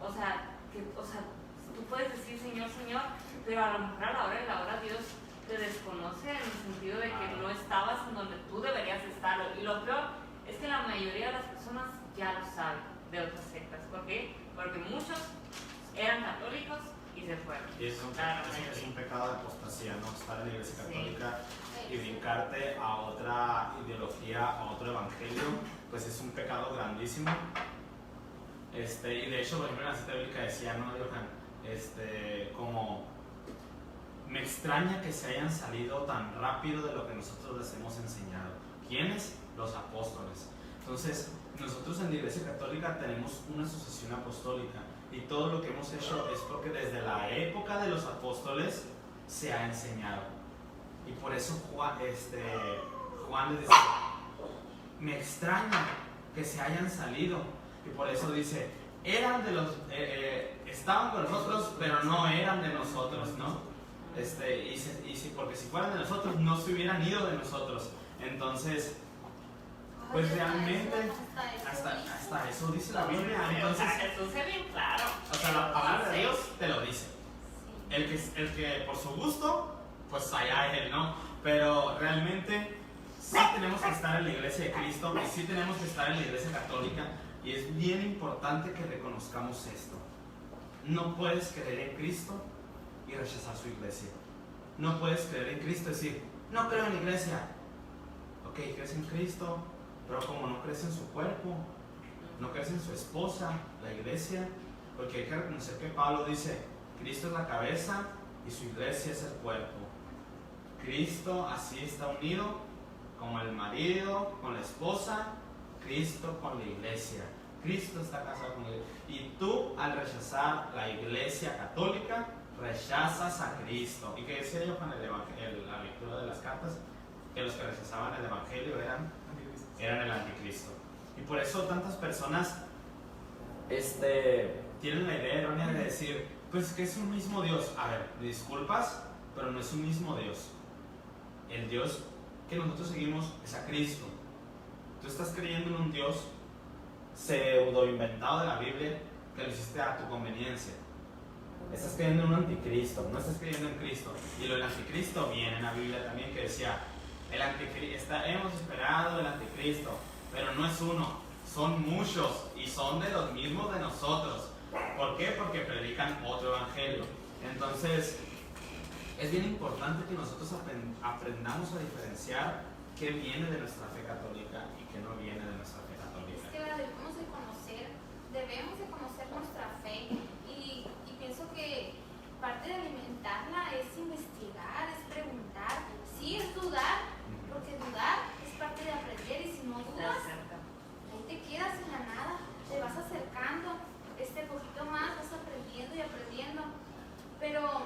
o sea, tú puedes decir Señor, Señor, pero a lo mejor a la hora de la hora Dios te desconoce en el sentido de que no estabas en donde tú deberías estar. Y lo peor es que la mayoría de las personas ya lo saben de otras sectas. ¿Por qué? Porque muchos eran católicos y se fueron. Y es un pecado de apostasía, ¿no? Estar en la iglesia católica y brincarte a otra ideología, a otro evangelio, pues es un pecado grandísimo. Y de hecho, por ejemplo, en la cita bíblica decía, ¿no, Johan? Como me extraña que se hayan salido tan rápido de lo que nosotros les hemos enseñado. ¿Quiénes? Los apóstoles. Entonces, nosotros en la iglesia católica tenemos una asociación apostólica y todo lo que hemos hecho es porque desde la época de los apóstoles se ha enseñado. Y por eso Juan les dice, me extraña que se hayan salido. Y por eso dice, estaban con nosotros, pero no eran de nosotros, ¿no? Porque si fueran de nosotros, no se hubieran ido de nosotros. Entonces, pues realmente, hasta eso dice la Biblia. Entonces, Jesús es bien claro. O sea, la palabra de Dios te lo dice. El que por su gusto, pues allá él, ¿no? Pero realmente sí tenemos que estar en la iglesia de Cristo y sí tenemos que estar en la iglesia católica. Y es bien importante que reconozcamos esto. No puedes creer en Cristo y rechazar su iglesia. No puedes creer en Cristo y decir, no creo en la iglesia. Ok, crees en Cristo, pero como no crees en su cuerpo, no crees en su esposa, la iglesia, porque hay que reconocer que Pablo dice, Cristo es la cabeza y su iglesia es el cuerpo. Cristo así está unido como el marido con la esposa, Cristo con la iglesia. Cristo está casado con la iglesia. Y tú, al rechazar la iglesia católica, rechazas a Cristo. ¿Y qué decía yo con la lectura de las cartas? Que los que rechazaban el evangelio eran el anticristo. Y por eso tantas personas tienen la idea errónea de decir, pues que es un mismo Dios. A ver, me disculpas, pero no es un mismo Dios. El Dios que nosotros seguimos es a Cristo. Tú estás creyendo en un Dios pseudo inventado de la Biblia que lo hiciste a tu conveniencia. estás creyendo en un anticristo, no estás creyendo en Cristo. Y lo del anticristo viene en la Biblia también, que decía, el anticristo, hemos esperado el anticristo, pero no es uno, son muchos y son de los mismos de nosotros. ¿Por qué? Porque predican otro evangelio. Entonces, es bien importante que nosotros aprendamos a diferenciar qué viene de nuestra fe católica y qué no viene de nuestra fe católica. Es que la debemos de conocer nuestra fe y pienso que parte de alimentarla es investigar, es preguntar, sí, es dudar, porque dudar es parte de aprender y si no dudas, ahí te quedas en la nada, te vas acercando, poquito más, vas aprendiendo y aprendiendo, pero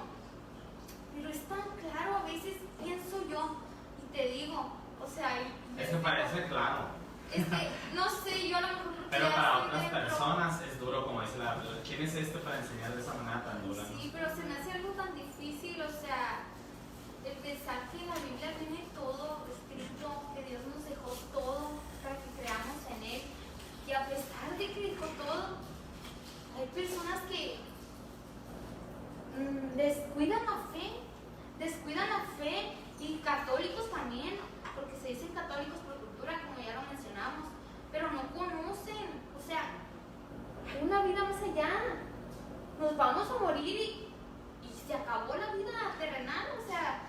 es tan claro, a veces pienso yo y te digo, o sea... Es que parece claro. Es que, no sé, yo a lo mejor... Pero para otras personas es duro, como dice la Biblia. ¿Quién es para enseñar de esa manera tan dura? Sí, pero se me hace algo tan difícil, o sea, el pensar que en la Biblia viene todo escrito, que Dios nos dejó todo para que creamos en Él, y a pesar de que dejó todo, hay personas que descuidan la fe, y católicos también, porque se dicen católicos por cultura, como ya lo mencionamos, pero no conocen, o sea, hay una vida más allá, nos vamos a morir y se acabó la vida terrenal, o sea,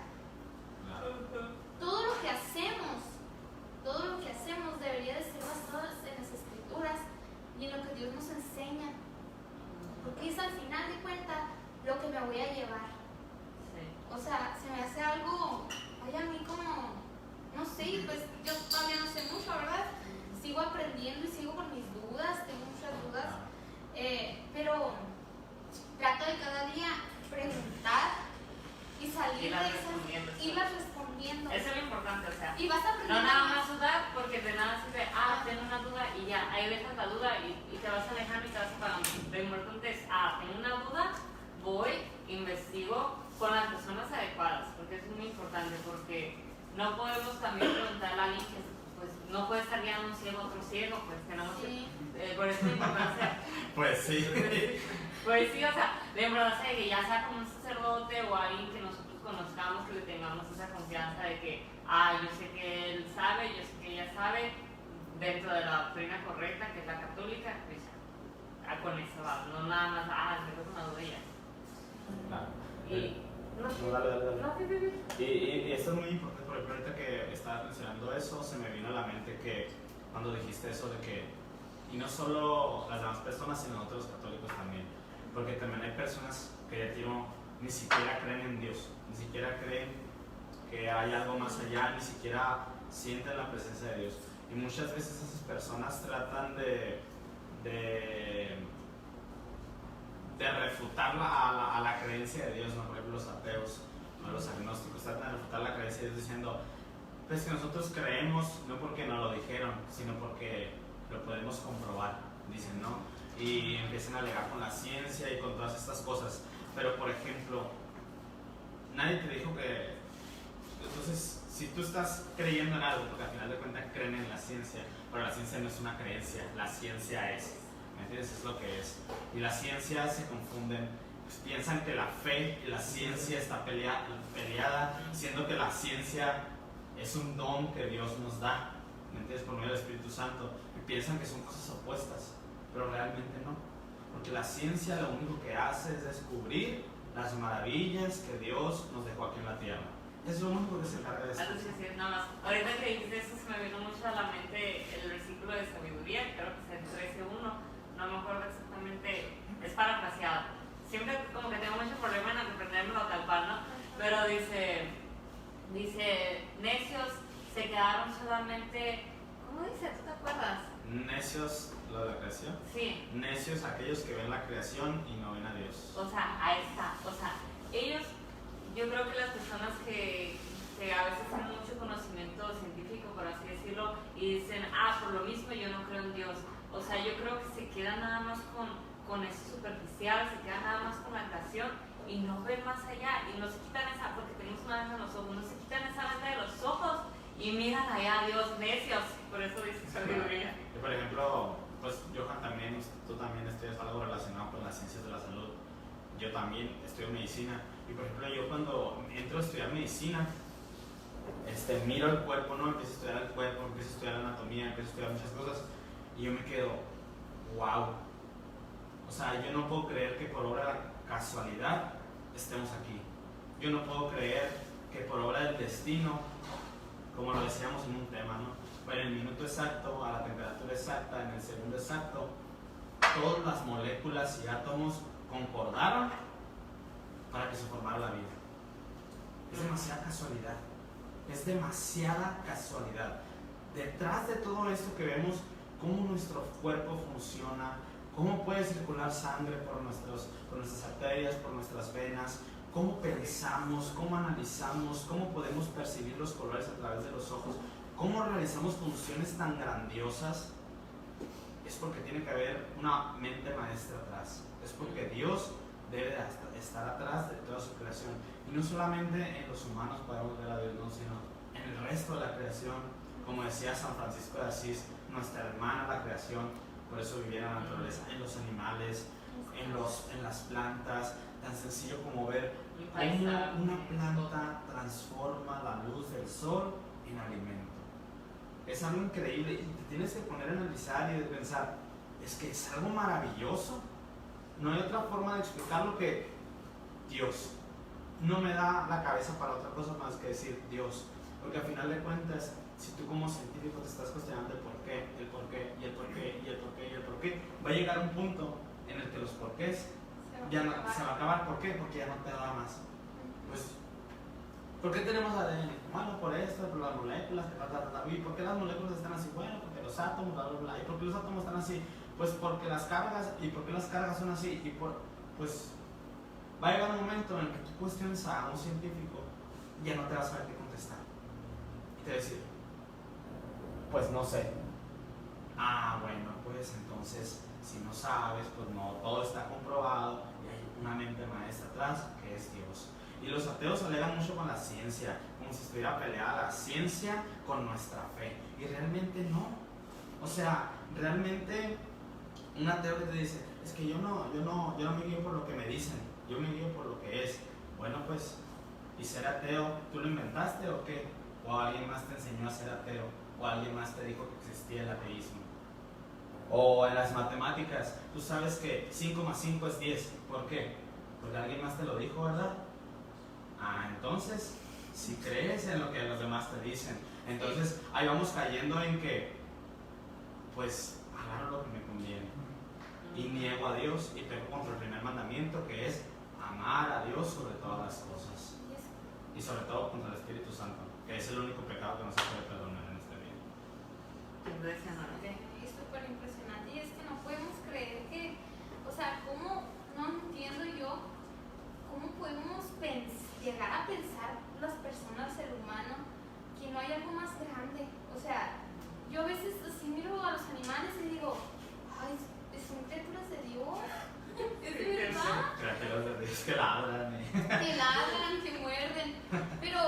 todo lo que hacemos debería de ser basado en las escrituras y en lo que Dios nos enseña, porque es al final de cuentas lo que me voy a llevar. O sea, se me hace algo, ay, a mí como, no sé, pues yo todavía no sé mucho, ¿verdad? Sigo aprendiendo y sigo con mis dudas, tengo muchas dudas, pero trato de cada día preguntar y salir de esas, irlas respondiendo. Eso es lo importante, o sea, y vas a aprender no nada más dudar, porque de nada sirve, tengo una duda y ya, ahí dejas la duda y te vas alejando y te vas apagando. Lo importante es, tengo una duda, voy, investigo con las personas adecuadas, porque es muy importante, porque no podemos también preguntarle a alguien que pues, no puede estar guiando un ciego a otro ciego, pues tenemos que, por eso es importante. Pues sí. Pues sí, o sea, la importancia de que ya sea como un sacerdote o alguien que nosotros conozcamos, que le tengamos esa confianza de que, yo sé que él sabe, yo sé que ella sabe, dentro de la doctrina correcta, que es la católica, pues con eso va, no nada más, me tengo una duda y ya. Claro. Dale. Y esto es muy importante, porque ahorita que estabas mencionando eso, se me vino a la mente que cuando dijiste eso de que, y no solo las demás personas, sino nosotros los católicos también, porque también hay personas que ya ni siquiera creen en Dios, ni siquiera creen que hay algo más allá, ni siquiera sienten la presencia de Dios. Y muchas veces esas personas tratan de refutar a la creencia de Dios, ¿no? Por ejemplo, los ateos o los agnósticos tratan de refutar la creencia de Dios diciendo, pues que nosotros creemos no porque nos lo dijeron, sino porque lo podemos comprobar, dicen, ¿no? Y empiezan a alegar con la ciencia y con todas estas cosas. Pero, por ejemplo, nadie te dijo que... Entonces, si tú estás creyendo en algo, porque al final de cuentas creen en la ciencia, pero la ciencia no es una creencia, la ciencia es... ¿Me entiendes? Es lo que es. Y la ciencia se confunden, pues piensan que la fe y la ciencia está peleada, siendo que la ciencia es un don que Dios nos da, ¿me entiendes? Por medio del Espíritu Santo. Y piensan que son cosas opuestas, pero realmente no. Porque la ciencia lo único que hace es descubrir las maravillas que Dios nos dejó aquí en la tierra. Es lo único que se encarga de esto. Nada más. Ahorita que dijiste eso, se me vino mucho a la mente el versículo de sabiduría, creo que es el 13:1. No me acuerdo exactamente, es parafraseado. Siempre como que tengo mucho problema en aprendérmelo tal cual, ¿no? Pero dice, necios se quedaron solamente, ¿cómo dice? ¿Tú te acuerdas? Necios, lo de la creación. Sí. Necios, aquellos que ven la creación y no ven a Dios. O sea, ahí está. O sea, ellos, yo creo que las personas que a veces tienen mucho conocimiento científico, por así decirlo, y dicen, por lo mismo yo no creo en Dios. O sea, yo creo que se quedan nada más con eso superficial, se quedan nada más con la creación y no ven más allá y no se quitan esa, porque tenemos una venda en los ojos, no se quitan esa venda de los ojos y miran allá a Dios, necios, por eso dice sabiduría. Y por ejemplo, pues Johan también, tú también estudias algo relacionado con las ciencias de la salud. Yo también estudio medicina. Y por ejemplo, yo cuando entro a estudiar medicina, miro el cuerpo, ¿no? Empiezo a estudiar el cuerpo, empiezo a estudiar anatomía, empiezo a estudiar muchas cosas. Y yo me quedo, wow. O sea, yo no puedo creer que por obra de casualidad estemos aquí. Yo no puedo creer que por obra del destino, como lo decíamos en un tema, ¿no? Bueno, en el minuto exacto, a la temperatura exacta, en el segundo exacto, todas las moléculas y átomos concordaron para que se formara la vida. Es demasiada casualidad. Es demasiada casualidad. Detrás de todo esto que vemos, cómo nuestro cuerpo funciona, cómo puede circular sangre por nuestras arterias, por nuestras venas, cómo pensamos, cómo analizamos, cómo podemos percibir los colores a través de los ojos, cómo realizamos funciones tan grandiosas, es porque tiene que haber una mente maestra atrás. Es porque Dios debe estar atrás de toda su creación. Y no solamente en los humanos podemos ver a Dios, no, sino en el resto de la creación. Como decía San Francisco de Asís, nuestra hermana la creación, por eso vivía en la naturaleza, en los animales, en las plantas, tan sencillo como ver cómo una planta transforma la luz del sol en alimento. Es algo increíble y te tienes que poner a analizar y de pensar, es que es algo maravilloso. No hay otra forma de explicarlo que Dios. No me da la cabeza para otra cosa más que decir Dios, porque al final de cuentas, si tú como científico te estás cuestionando el por qué, y el por qué, y el por qué, va a llegar un punto en el que los porqués ya no, se va a acabar. ¿Por qué? Porque ya no te da más. Pues, ¿por qué tenemos ADN? Bueno, por esto, por las moléculas, ¿y por qué las moléculas están así? Bueno, porque los átomos, bla, bla, bla. ¿Y por qué los átomos están así? Pues porque las cargas, ¿y por qué las cargas son así? Pues va a llegar un momento en el que tú cuestiones a un científico y ya no te vas a saber qué contestar. Y te va a decir, pues no sé. Ah, bueno, pues entonces, si no sabes, pues no, todo está comprobado y hay una mente maestra atrás que es Dios. Y los ateos alegan mucho con la ciencia, como si estuviera peleada la ciencia con nuestra fe. Y realmente no. O sea, realmente un ateo que te dice, es que yo no me guío por lo que me dicen, yo me guío por lo que es. Bueno, pues, ¿y ser ateo, tú lo inventaste o qué? ¿O alguien más te enseñó a ser ateo? ¿O alguien más te dijo que existía el ateísmo? O en las matemáticas, tú sabes que 5 más 5 es 10. ¿Por qué? Porque alguien más te lo dijo, ¿verdad? Ah, entonces, si crees en lo que los demás te dicen, entonces ahí vamos cayendo en que, pues, agarro lo que me conviene. Y niego a Dios y pego contra el primer mandamiento, que es amar a Dios sobre todas las cosas. Y sobre todo contra el Espíritu Santo, que es el único pecado que no se puede perdonar en este vida. Impresionante. Es súper impresionante y es que no podemos creer que, o sea, ¿cómo? No entiendo yo cómo podemos llegar a pensar las personas, el ser humano, que no hay algo más grande. O sea, yo a veces así miro a los animales y digo, ay, son criaturas de Dios, es de verdad. Criaturas de Dios que ladran. Que ladran, que muerden, pero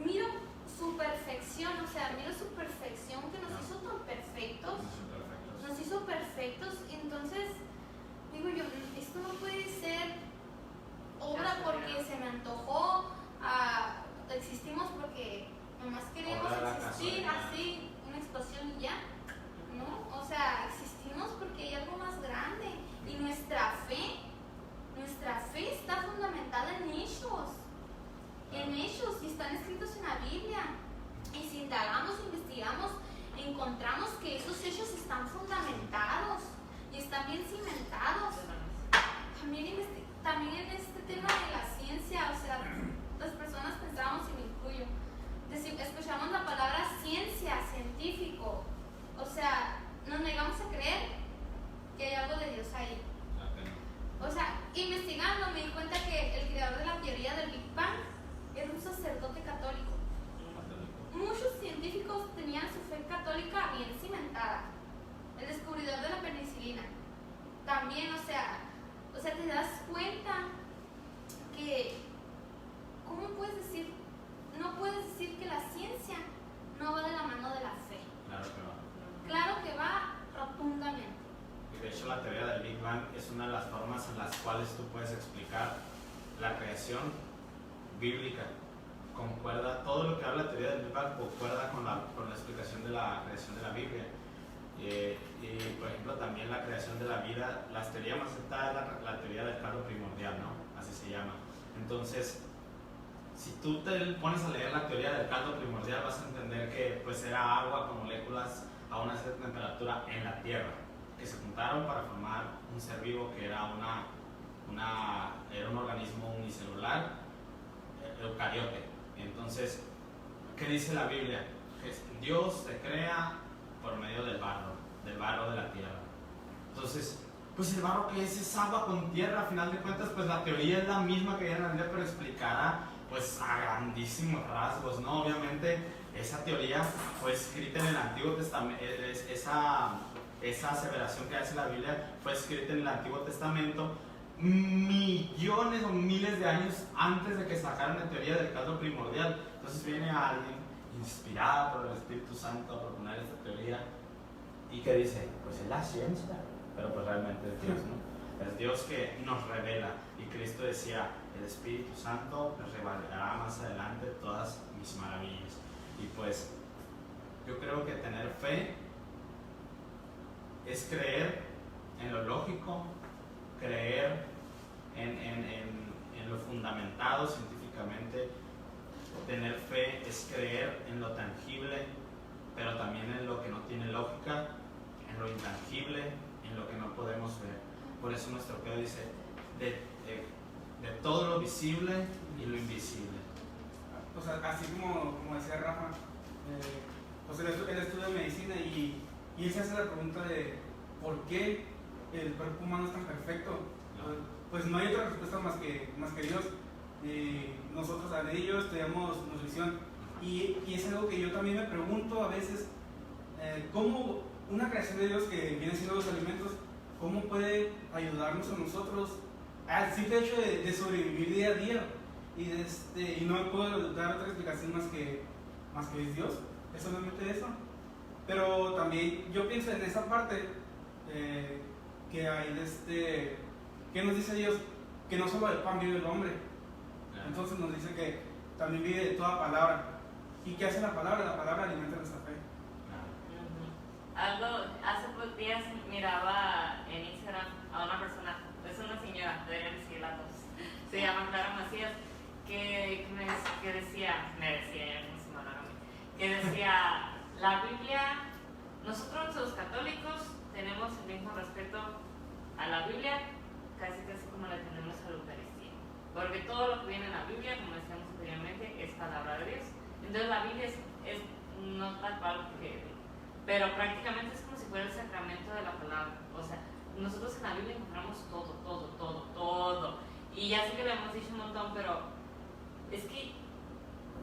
miro su perfección, o sea, miro su perfección que nos hizo tan perfectos, nos hizo perfectos, y entonces digo yo, esto no puede ser obra porque se me antojó, existimos porque nomás queremos existir así, una explosión y ya, ¿no? O sea, existimos porque hay algo más grande y nuestra fe está fundamentada en hechos, y están escritos en la Biblia. Y si indagamos, investigamos, encontramos que esos hechos están fundamentados y están bien cimentados. También en este tema de la ciencia, o sea, las personas pensábamos, y me incluyo, escuchamos la palabra ciencia, científico, o sea, nos negamos a creer que hay algo de Dios ahí. O sea, investigando me di cuenta que el creador de la teoría del Big Bang era un sacerdote católico. Muchos científicos tenían su fe católica bien cimentada. El descubridor de la penicilina también, o sea, te das cuenta que, ¿cómo puedes decir? No puedes decir que la ciencia no va de la mano de la fe. Claro que va. Claro que va rotundamente. de hecho la teoría del Big Bang es una de las formas en las cuales tú puedes explicar la creación bíblica. Concuerda, todo lo que habla la teoría del Big Bang concuerda con la explicación de la creación de la Biblia. Y por ejemplo también la creación de la vida, la teoría más aceptada es la teoría del caldo primordial, ¿no? Así se llama. Entonces, si tú te pones a leer la teoría del caldo primordial, vas a entender que pues era agua con moléculas a una cierta temperatura en la Tierra, que se juntaron para formar un ser vivo que era era un organismo unicelular, eucariote. Entonces, ¿qué dice la Biblia? Que Dios se crea por medio del barro de la tierra. Entonces, pues el barro que es agua con tierra, a final de cuentas, pues la teoría es la misma que hay en la Biblia, pero explicada pues a grandísimos rasgos, ¿no? Obviamente esa teoría fue escrita en el Antiguo Testamento, esa aseveración que hace la Biblia fue escrita en el Antiguo Testamento millones o miles de años antes de que sacaran la teoría del caldo primordial. Entonces viene alguien inspirado por el Espíritu Santo a proponer esta teoría y que dice, pues es la ciencia, pero pues realmente es Dios, ¿no? Es Dios que nos revela, y Cristo decía, el Espíritu Santo nos revelará más adelante todas mis maravillas. Y pues yo creo que tener fe es creer en lo lógico, creer en lo fundamentado científicamente. Tener fe es creer en lo tangible, pero también en lo que no tiene lógica, en lo intangible, en lo que no podemos ver. Por eso nuestro credo dice de todo lo visible y lo invisible. O sea, así como decía Rafa, pues él estudia medicina y él se hace la pregunta de ¿por qué el cuerpo humano es tan perfecto? Pues no hay otra respuesta más que Dios. Nosotros a ello estudiamos nutrición y es algo que yo también me pregunto a veces, cómo una creación de Dios que viene siendo los alimentos, cómo puede ayudarnos a nosotros al simple hecho de sobrevivir día a día, y no me puedo dar otra explicación más que es Dios, es solamente eso. Pero también yo pienso en esa parte que hay que nos dice Dios que no solo del pan vive el hombre. Entonces nos dice que también vive de toda palabra. ¿Y qué hace la palabra? La palabra alimenta nuestra fe. Hace pocos días miraba en Instagram a una persona, es una señora, deberían decirla a todos, se llama Clara Macías, que decía, que decía, la Biblia, nosotros los católicos tenemos el mismo respeto a la Biblia, casi como la tenemos a la Eucaristía, porque todo lo que viene en la Biblia, como decíamos anteriormente, es palabra de Dios. Entonces la Biblia es no tal cual pero prácticamente es como si fuera el sacramento de la palabra. O sea, nosotros en la Biblia encontramos todo. Y ya sé que lo hemos dicho un montón, pero es que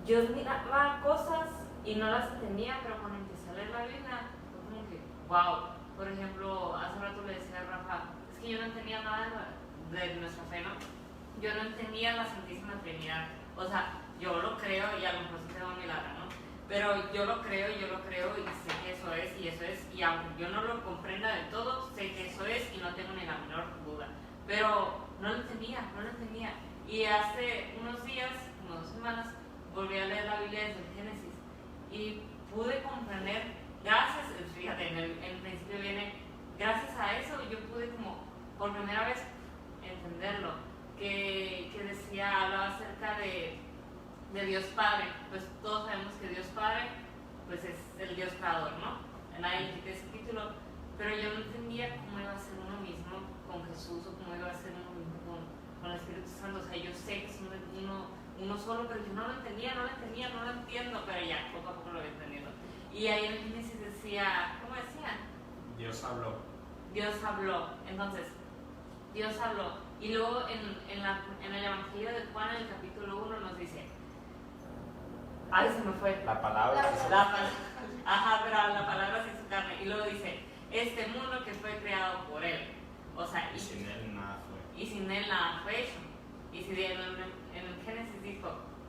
yo miraba cosas y no las entendía, pero cuando empecé a leer la Biblia, fue como que, wow. Por ejemplo, hace rato le decía a Rafa, es que yo no entendía nada de nuestra fe, ¿no? Yo no entendía la Santísima Trinidad. O sea, yo lo creo y a lo mejor sí tengo un milagro, ¿no? Pero yo lo creo y sé que eso es, y aunque yo no lo comprenda del todo, sé que eso es y no tengo ni la menor duda. Pero no lo entendía. Y hace unos días, como 2 semanas, volví a leer la Biblia desde el Génesis y pude comprender, gracias, fíjate, en el principio viene, gracias a eso yo pude como por primera vez entenderlo, que hablaba acerca de Dios Padre. Pues todos sabemos que Dios Padre pues es el Dios creador, ¿no? Nadie quita ese título, pero yo no entendía cómo iba a ser uno mismo con Jesús o cómo iba a ser uno mismo con el Espíritu Santo. O sea, yo sé que es uno solo, pero yo no lo entiendo, pero ya poco a poco lo voy entendiendo. Y ahí en el Génesis decía, ¿cómo decía? Dios habló. Entonces, Dios habló. Y luego en el Evangelio de Juan, en el capítulo 1, nos dice, ay, se me fue. La palabra. Ajá, pero la palabra se hizo carne. Y luego dice, este mundo que fue creado por Él. O sea, y sin Él nada fue. Y sin Él nada fue hecho. Y si en el Génesis dijo,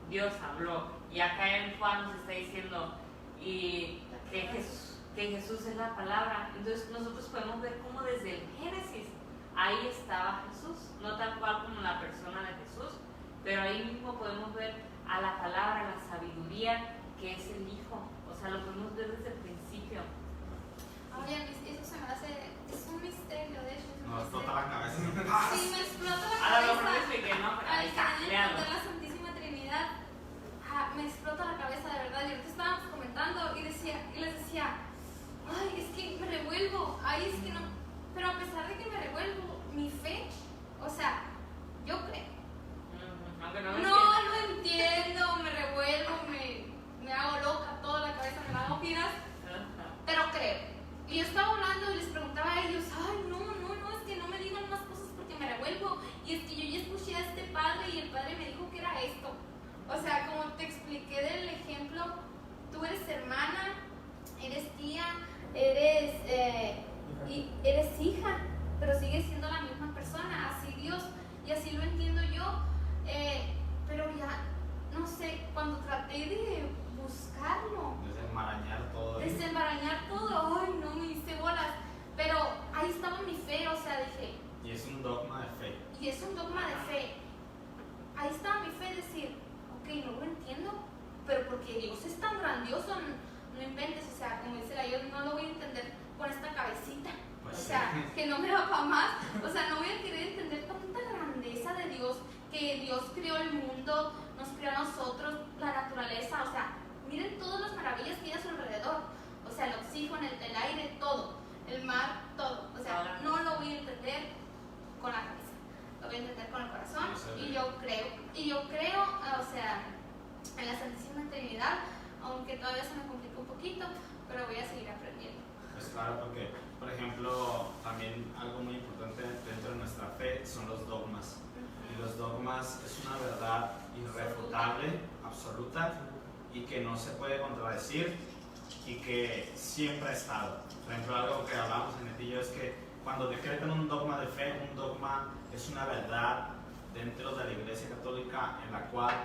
Dios habló. Y acá en Juan nos está diciendo y que que Jesús es la palabra. Entonces nosotros podemos ver cómo desde el Génesis ahí estaba Jesús, no tal cual como la persona de Jesús, pero ahí mismo podemos ver a la palabra, la sabiduría que es el Hijo. O sea, lo podemos ver desde el principio. Oye, eso se me hace, es un misterio, de hecho. Nos explota la cabeza. Sí, me explota la A lo mejor cabeza. me expliqué, ¿no? Ahí Al está, querer léalo. entender la Santísima Trinidad, me explota la cabeza de verdad. Y ahorita estábamos comentando y les decía, ay, es que me revuelvo, ay, es que no. Pero a pesar de que me revuelvo, mi fe, o sea, yo creo. Aunque no No lo entiendo, me revuelvo, me hago loca, toda la cabeza me la hago giras, pero creo. Y yo estaba hablando y les preguntaba a ellos, ay, no, es que no me digan más cosas porque me revuelvo. Y es que yo ya escuché a este padre y el padre me dijo que era esto. O sea, como te expliqué del ejemplo, tú eres hermana, eres tía, eres hija, pero sigues siendo la misma persona, así Dios, y así lo entiendo yo. Pero ya, no sé, cuando traté de buscarlo, desenmarañar todo, ay, no, me hice bolas. Pero ahí estaba mi fe, o sea, dije. Y es un dogma de fe. Y es un dogma de fe. Ahí estaba mi fe, decir, ok, no lo entiendo, pero porque Dios es tan grandioso, no inventes, o sea, como dice la yo, no lo voy a entender con esta cabecita. Pues O sea, sí. que no me da para más. O sea, no voy a querer entender tanta grandeza de Dios, que Dios creó el mundo, nos creó a nosotros, la naturaleza, o sea, miren todas las maravillas que hay a su alrededor. O sea, el oxígeno, el aire, todo, el mar, todo. O sea, no lo voy a entender con la cabeza, lo voy a entender con el corazón. Y yo creo, o sea, en la Santísima Trinidad, aunque todavía se me complica un poquito, pero voy a seguir aprendiendo. Pues claro, porque, por ejemplo, también algo muy importante dentro de nuestra fe son los dogmas. Y los dogmas es una verdad irrefutable, absoluta, y que no se puede contradecir y que siempre ha estado. Por ejemplo, algo que hablamos en el tío es que cuando decretan un dogma de fe, un dogma es una verdad dentro de la Iglesia Católica en la cual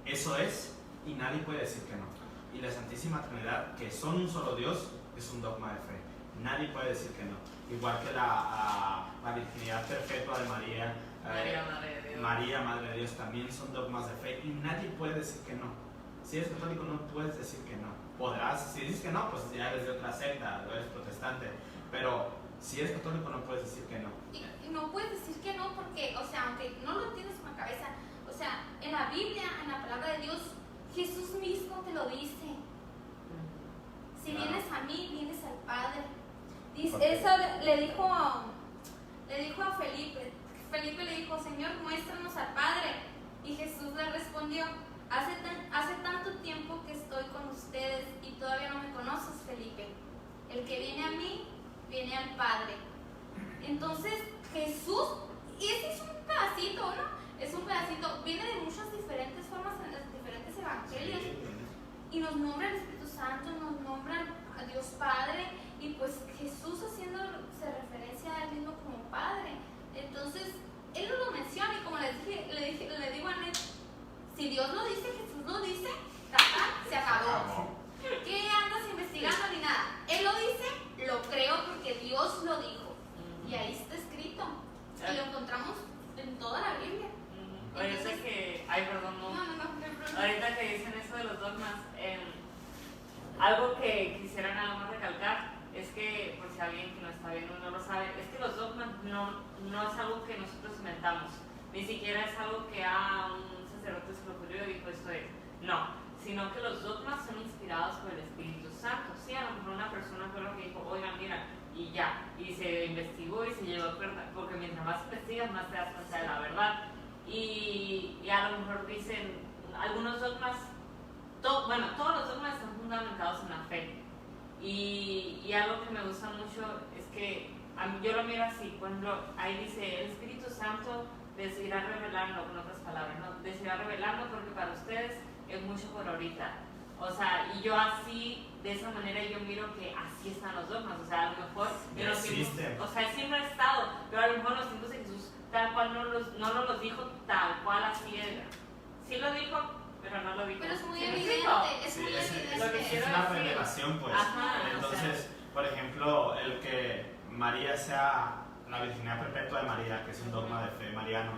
eso es y nadie puede decir que no. Y la Santísima Trinidad, que son un solo Dios, es un dogma de fe. Nadie puede decir que no. Igual que la virginidad perpetua de María, María, Madre de Dios, también son dogmas de fe y nadie puede decir que no. Si eres católico no puedes decir que no. Podrás, si dices que no, pues ya eres de otra secta, o eres protestante. Pero si eres católico no puedes decir que no. Y no puedes decir que no porque, o sea, aunque no lo entiendes con la cabeza, o sea, en la Biblia, en la palabra de Dios, Jesús mismo te lo dice. Si vienes a mí, vienes al Padre. Dice, eso le dijo a Felipe. Felipe le dijo, Señor, muéstranos al Padre. Y Jesús le respondió, hace tanto tiempo que estoy con ustedes y todavía no me conoces, Felipe. El que viene a mí, viene al Padre. Entonces, Jesús, y ese es un pedacito, ¿no? Es un pedacito, viene de muchas diferentes formas en los diferentes evangelios. Y nos nombra el Espíritu Santo, nos nombra a Dios Padre, y pues Jesús haciéndose referencia a él mismo como Padre. Entonces, él no lo menciona, y como le digo a Ned, si Dios lo dice, Jesús lo dice, se acabó. ¿Qué andas investigando ni nada? Él lo dice, lo creo porque Dios lo dijo. Y ahí está escrito. Y lo encontramos en toda la Biblia. Ahorita que, ahorita que dicen eso de los dogmas, algo que quisiera nada más recalcar es que, por si alguien que no está viendo no lo sabe, es que los dogmas no es algo que nosotros inventamos, ni siquiera es algo que un sacerdote se lo ocurrió y dijo esto es, no, sino que los dogmas son inspirados por el Espíritu Santo. Sí, a lo mejor una persona fue lo que dijo, oigan, mira, y ya, y se investigó y se llevó a cuenta, porque mientras más investigas, más te das cuenta de la verdad. Y a lo mejor dicen, algunos dogmas, todos los dogmas están fundamentados en la fe. Y algo que me gusta mucho es que yo lo miro así, por ejemplo, ahí dice, el Espíritu Santo les irá revelando, con otras palabras, ¿no? Les irá revelando porque para ustedes es mucho por ahorita. O sea, y yo así, de esa manera yo miro que así están los dogmas. O sea, a lo mejor en los tiempos, o sea, siempre ha estado, pero a lo mejor en los tiempos de Jesús tal cual no nos los dijo tal cual así era. Sí lo dijo, pero no lo dijo. Pero es muy ¿Sí me evidente, explico? es Sí, muy es evidente. una revelación, pues. Ajá, Entonces, por ejemplo, el que María sea la virginidad perpetua de María, que es un dogma de fe mariano,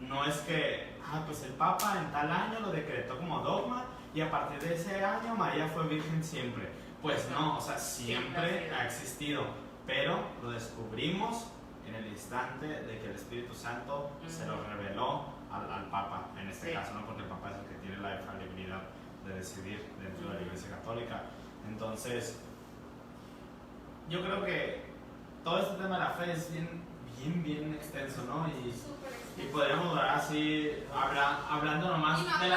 no es que, pues el Papa en tal año lo decretó como dogma y a partir de ese año María fue virgen siempre. Pues no, o sea, siempre ha existido, pero lo descubrimos en el instante de que el Espíritu Santo se lo reveló al Papa, en este caso, ¿no? Porque el Papa es el que tiene la infalibilidad de decidir dentro de la Iglesia Católica. Entonces, yo creo que todo este tema de la fe es bien extenso, ¿no? Súper Y extenso. podríamos durar así, hablando nomás Y no de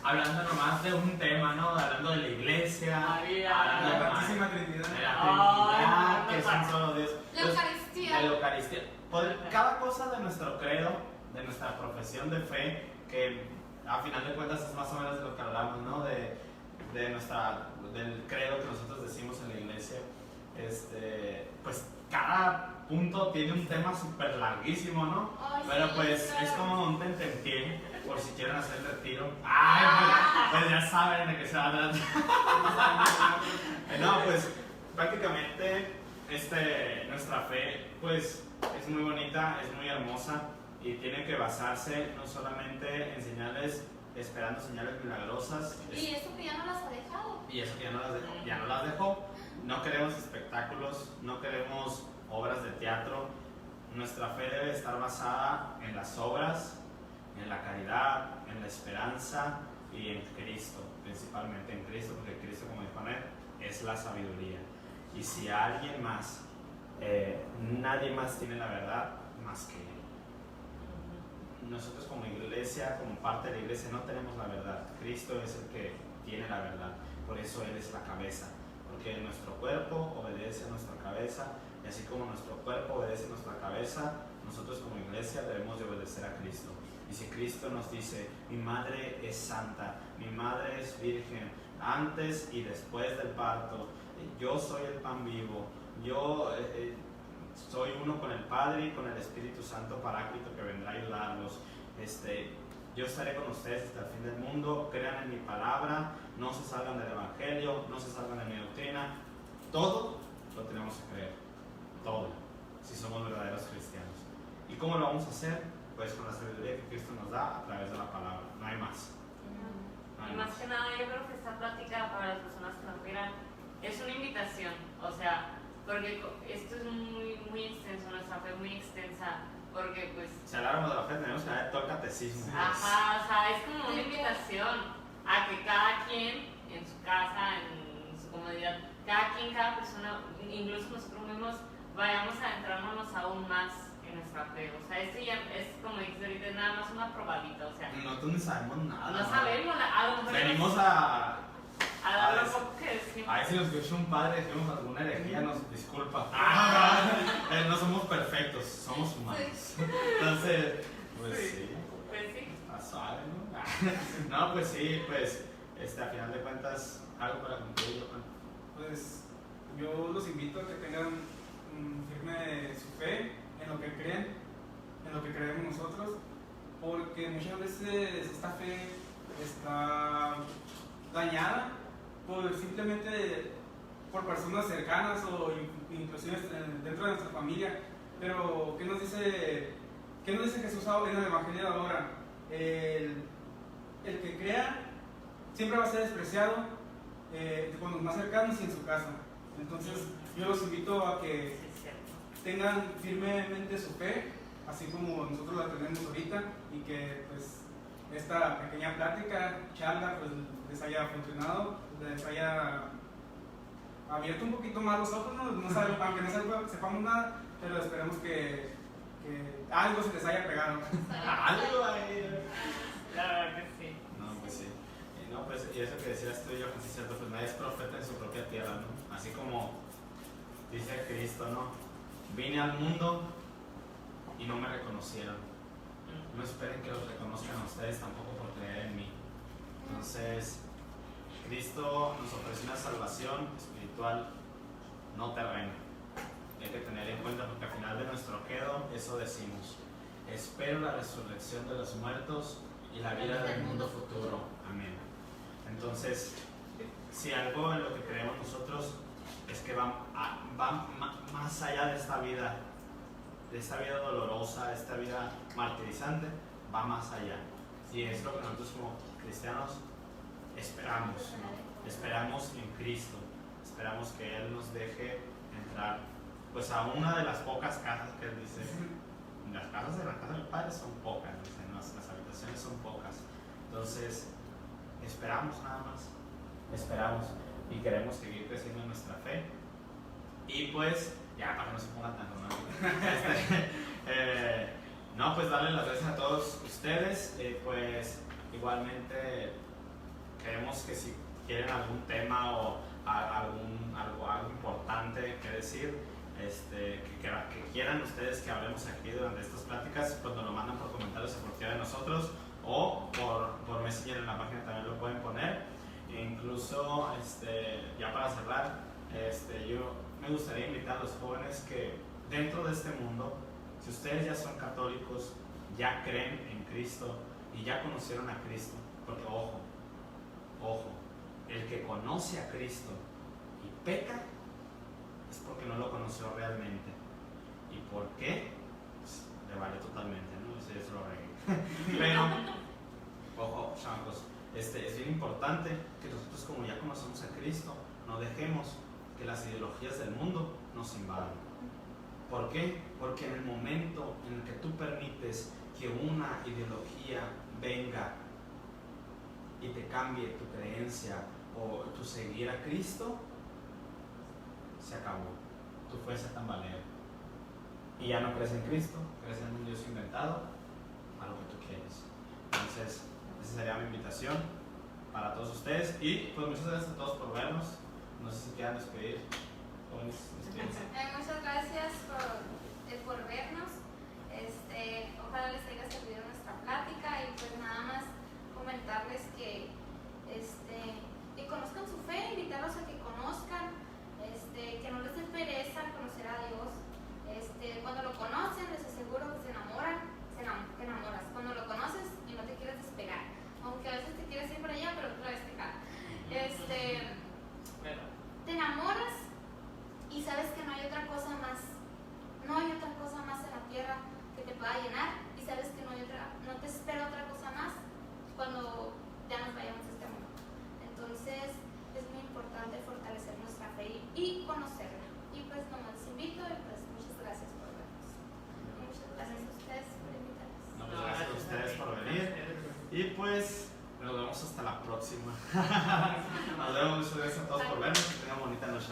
hablando nomás de un tema, ¿no? Hablando de la iglesia, María, hablando La de Santísima Trinidad. de la Ay, Trinidad, que es un solo Dios. La Pues, Eucaristía. de la Eucaristía. Cada cosa de nuestro credo, de nuestra profesión de fe, que a final de cuentas es más o menos de lo que hablamos, ¿no? Del credo que nosotros decimos en la iglesia. Pues cada punto tiene un tema súper larguísimo, ¿no? Ay, Pero sí, pues claro. es como un tentempié, por si quieren hacer el retiro. ¡Ay! Pues ya saben de qué se va a tratar. No, pues prácticamente nuestra fe pues es muy bonita, es muy hermosa y tiene que basarse no solamente en señales, esperando señales milagrosas. Y eso que ya no las ha dejado. Y eso que ya no las dejó. No queremos espectáculos, no queremos obras de teatro. Nuestra fe debe estar basada en las obras, en la caridad, en la esperanza y en Cristo, principalmente en Cristo, porque Cristo, como dijo Anet, es la sabiduría. Y si alguien más, nadie más tiene la verdad más que Él. Nosotros como iglesia, como parte de la iglesia, no tenemos la verdad. Cristo es el que tiene la verdad, por eso Él es la cabeza. Porque nuestro cuerpo obedece a nuestra cabeza y así como nuestro cuerpo obedece a nuestra cabeza, nosotros como iglesia debemos de obedecer a Cristo. Y si Cristo nos dice, mi madre es santa, mi madre es virgen, antes y después del parto, yo soy el pan vivo, yo soy uno con el Padre y con el Espíritu Santo Paráclito que vendrá a ayudarlos, yo estaré con ustedes hasta el fin del mundo, crean en mi palabra, no se salgan del Evangelio, no se salgan de mi doctrina, todo lo tenemos que creer, todo, si somos verdaderos cristianos. ¿Y cómo lo vamos a hacer? Pues con la sabiduría que Cristo nos da a través de la palabra, no hay más. No hay Y más que nada, yo creo que esta plática para las personas que nos miran es una invitación, o sea, porque esto es muy extenso, nuestra fe es muy extensa, porque pues... Si habláramos de la fe, tenemos que hablar todo el catecismo. Ajá, o sea, es como una invitación a que cada quien en su casa, en su comodidad, cada persona, incluso nosotros mismos, vayamos adentrándonos aún más en nuestra fe. O sea, esto ya es, como dices ahorita, es nada más una probadita, o sea, Nosotros no sabemos nada. no sabemos, a lo mejor Venimos a dar lo poco que decimos. ver si nos escucha un padre, decimos alguna herejía, nos disculpa. No somos perfectos, somos humanos. Entonces, pues sí. Pues sí. Está suave, ¿no? No, pues sí, pues, a final de cuentas, algo para concluir, Juan. Pues yo los invito a que tengan firme su fe en lo que creen, en lo que creemos nosotros, porque muchas veces esta fe está dañada simplemente por personas cercanas o inclusive dentro de nuestra familia. Pero ¿qué nos dice Jesús en el Evangelio de ahora? El que crea siempre va a ser despreciado con los más cercanos y en su casa. Entonces yo los invito a que Sí, es cierto. tengan firmemente su fe, así como nosotros la tenemos ahorita, y que pues esta pequeña plática, charla, pues les haya funcionado, les haya abierto un poquito más los ojos, ¿no? Sabemos, aunque no sepamos nada, pero esperemos que algo se les haya pegado. Algo ahí. La verdad que sí. No, pues sí. No, pues, y eso que decías tú, yo, pues es cierto, pues nadie es profeta en su propia tierra, ¿no? Así como dice Cristo, ¿no? Vine al mundo y no me reconocieron. No esperen que los reconozcan a ustedes tampoco por creer en mí. Entonces, Cristo nos ofrece una salvación espiritual, no terrena. Hay que tener en cuenta porque al final de nuestro credo eso decimos: espero la resurrección de los muertos y la vida del mundo futuro. Amén. Entonces, si algo en lo que creemos nosotros es que va más allá de esta vida dolorosa, de esta vida martirizante, va más allá. Y es lo que nosotros como cristianos esperamos, ¿no? Esperamos en Cristo, esperamos que Él nos deje entrar pues a una de las pocas casas que Él dice. Las casas de la casa del Padre son pocas, dicen, las habitaciones son pocas. Entonces, esperamos nada más, esperamos y queremos seguir creciendo en nuestra fe. Y pues, ya para que no se ponga tan romántico, no, pues darle las gracias a todos ustedes. Pues igualmente creemos que si quieren algún tema o algo importante que decir, que quieran ustedes que hablemos aquí durante estas pláticas, pues nos lo mandan por comentarios a cualquiera de nosotros o por Messenger en la página también lo pueden poner. E incluso, ya para cerrar, yo me gustaría invitar a los jóvenes que dentro de este mundo, si ustedes ya son católicos, ya creen en Cristo y ya conocieron a Cristo, porque ojo, el que conoce a Cristo y peca es porque no lo conoció realmente. ¿Y por qué? Pues, le vale totalmente, ¿no? Eso ya se lo regué. Pero, ojo, chamacos, es bien importante que nosotros, como ya conocemos a Cristo, no dejemos que las ideologías del mundo nos invadan. ¿Por qué? Porque en el momento en el que tú permites que una ideología venga y te cambie tu creencia o tu seguir a Cristo, se acabó. Tu fe se tambalea. Y ya no crees en Cristo, crees en un Dios inventado a lo que tú quieres. Entonces, esa sería mi invitación para todos ustedes. Y pues muchas gracias a todos por vernos. No sé si quieran despedir. Muchas gracias por vernos. Ojalá les haya servido nuestra plática y pues nada más comentarles que conozcan su fe, invitarlos a que conozcan, que no les dé pereza conocer a Dios. Cuando lo conocen, les aseguro que te enamoras. Cuando lo conoces y no te quieres despegar, aunque a veces te quieres ir para allá, pero otra vez te cae. Te enamoras y sabes que no hay otra cosa más en la tierra que te pueda llenar, y sabes que no te espera otra cosa más cuando ya nos vayamos de este mundo. Entonces es muy importante fortalecer nuestra fe y conocerla. Y pues nomás les invito y pues muchas gracias por vernos. Y muchas gracias a ustedes por invitarnos. No, pues gracias a ustedes por venir. Y pues nos vemos hasta la próxima. Nos vemos, muchas gracias a todos por vernos y tengan bonita noche.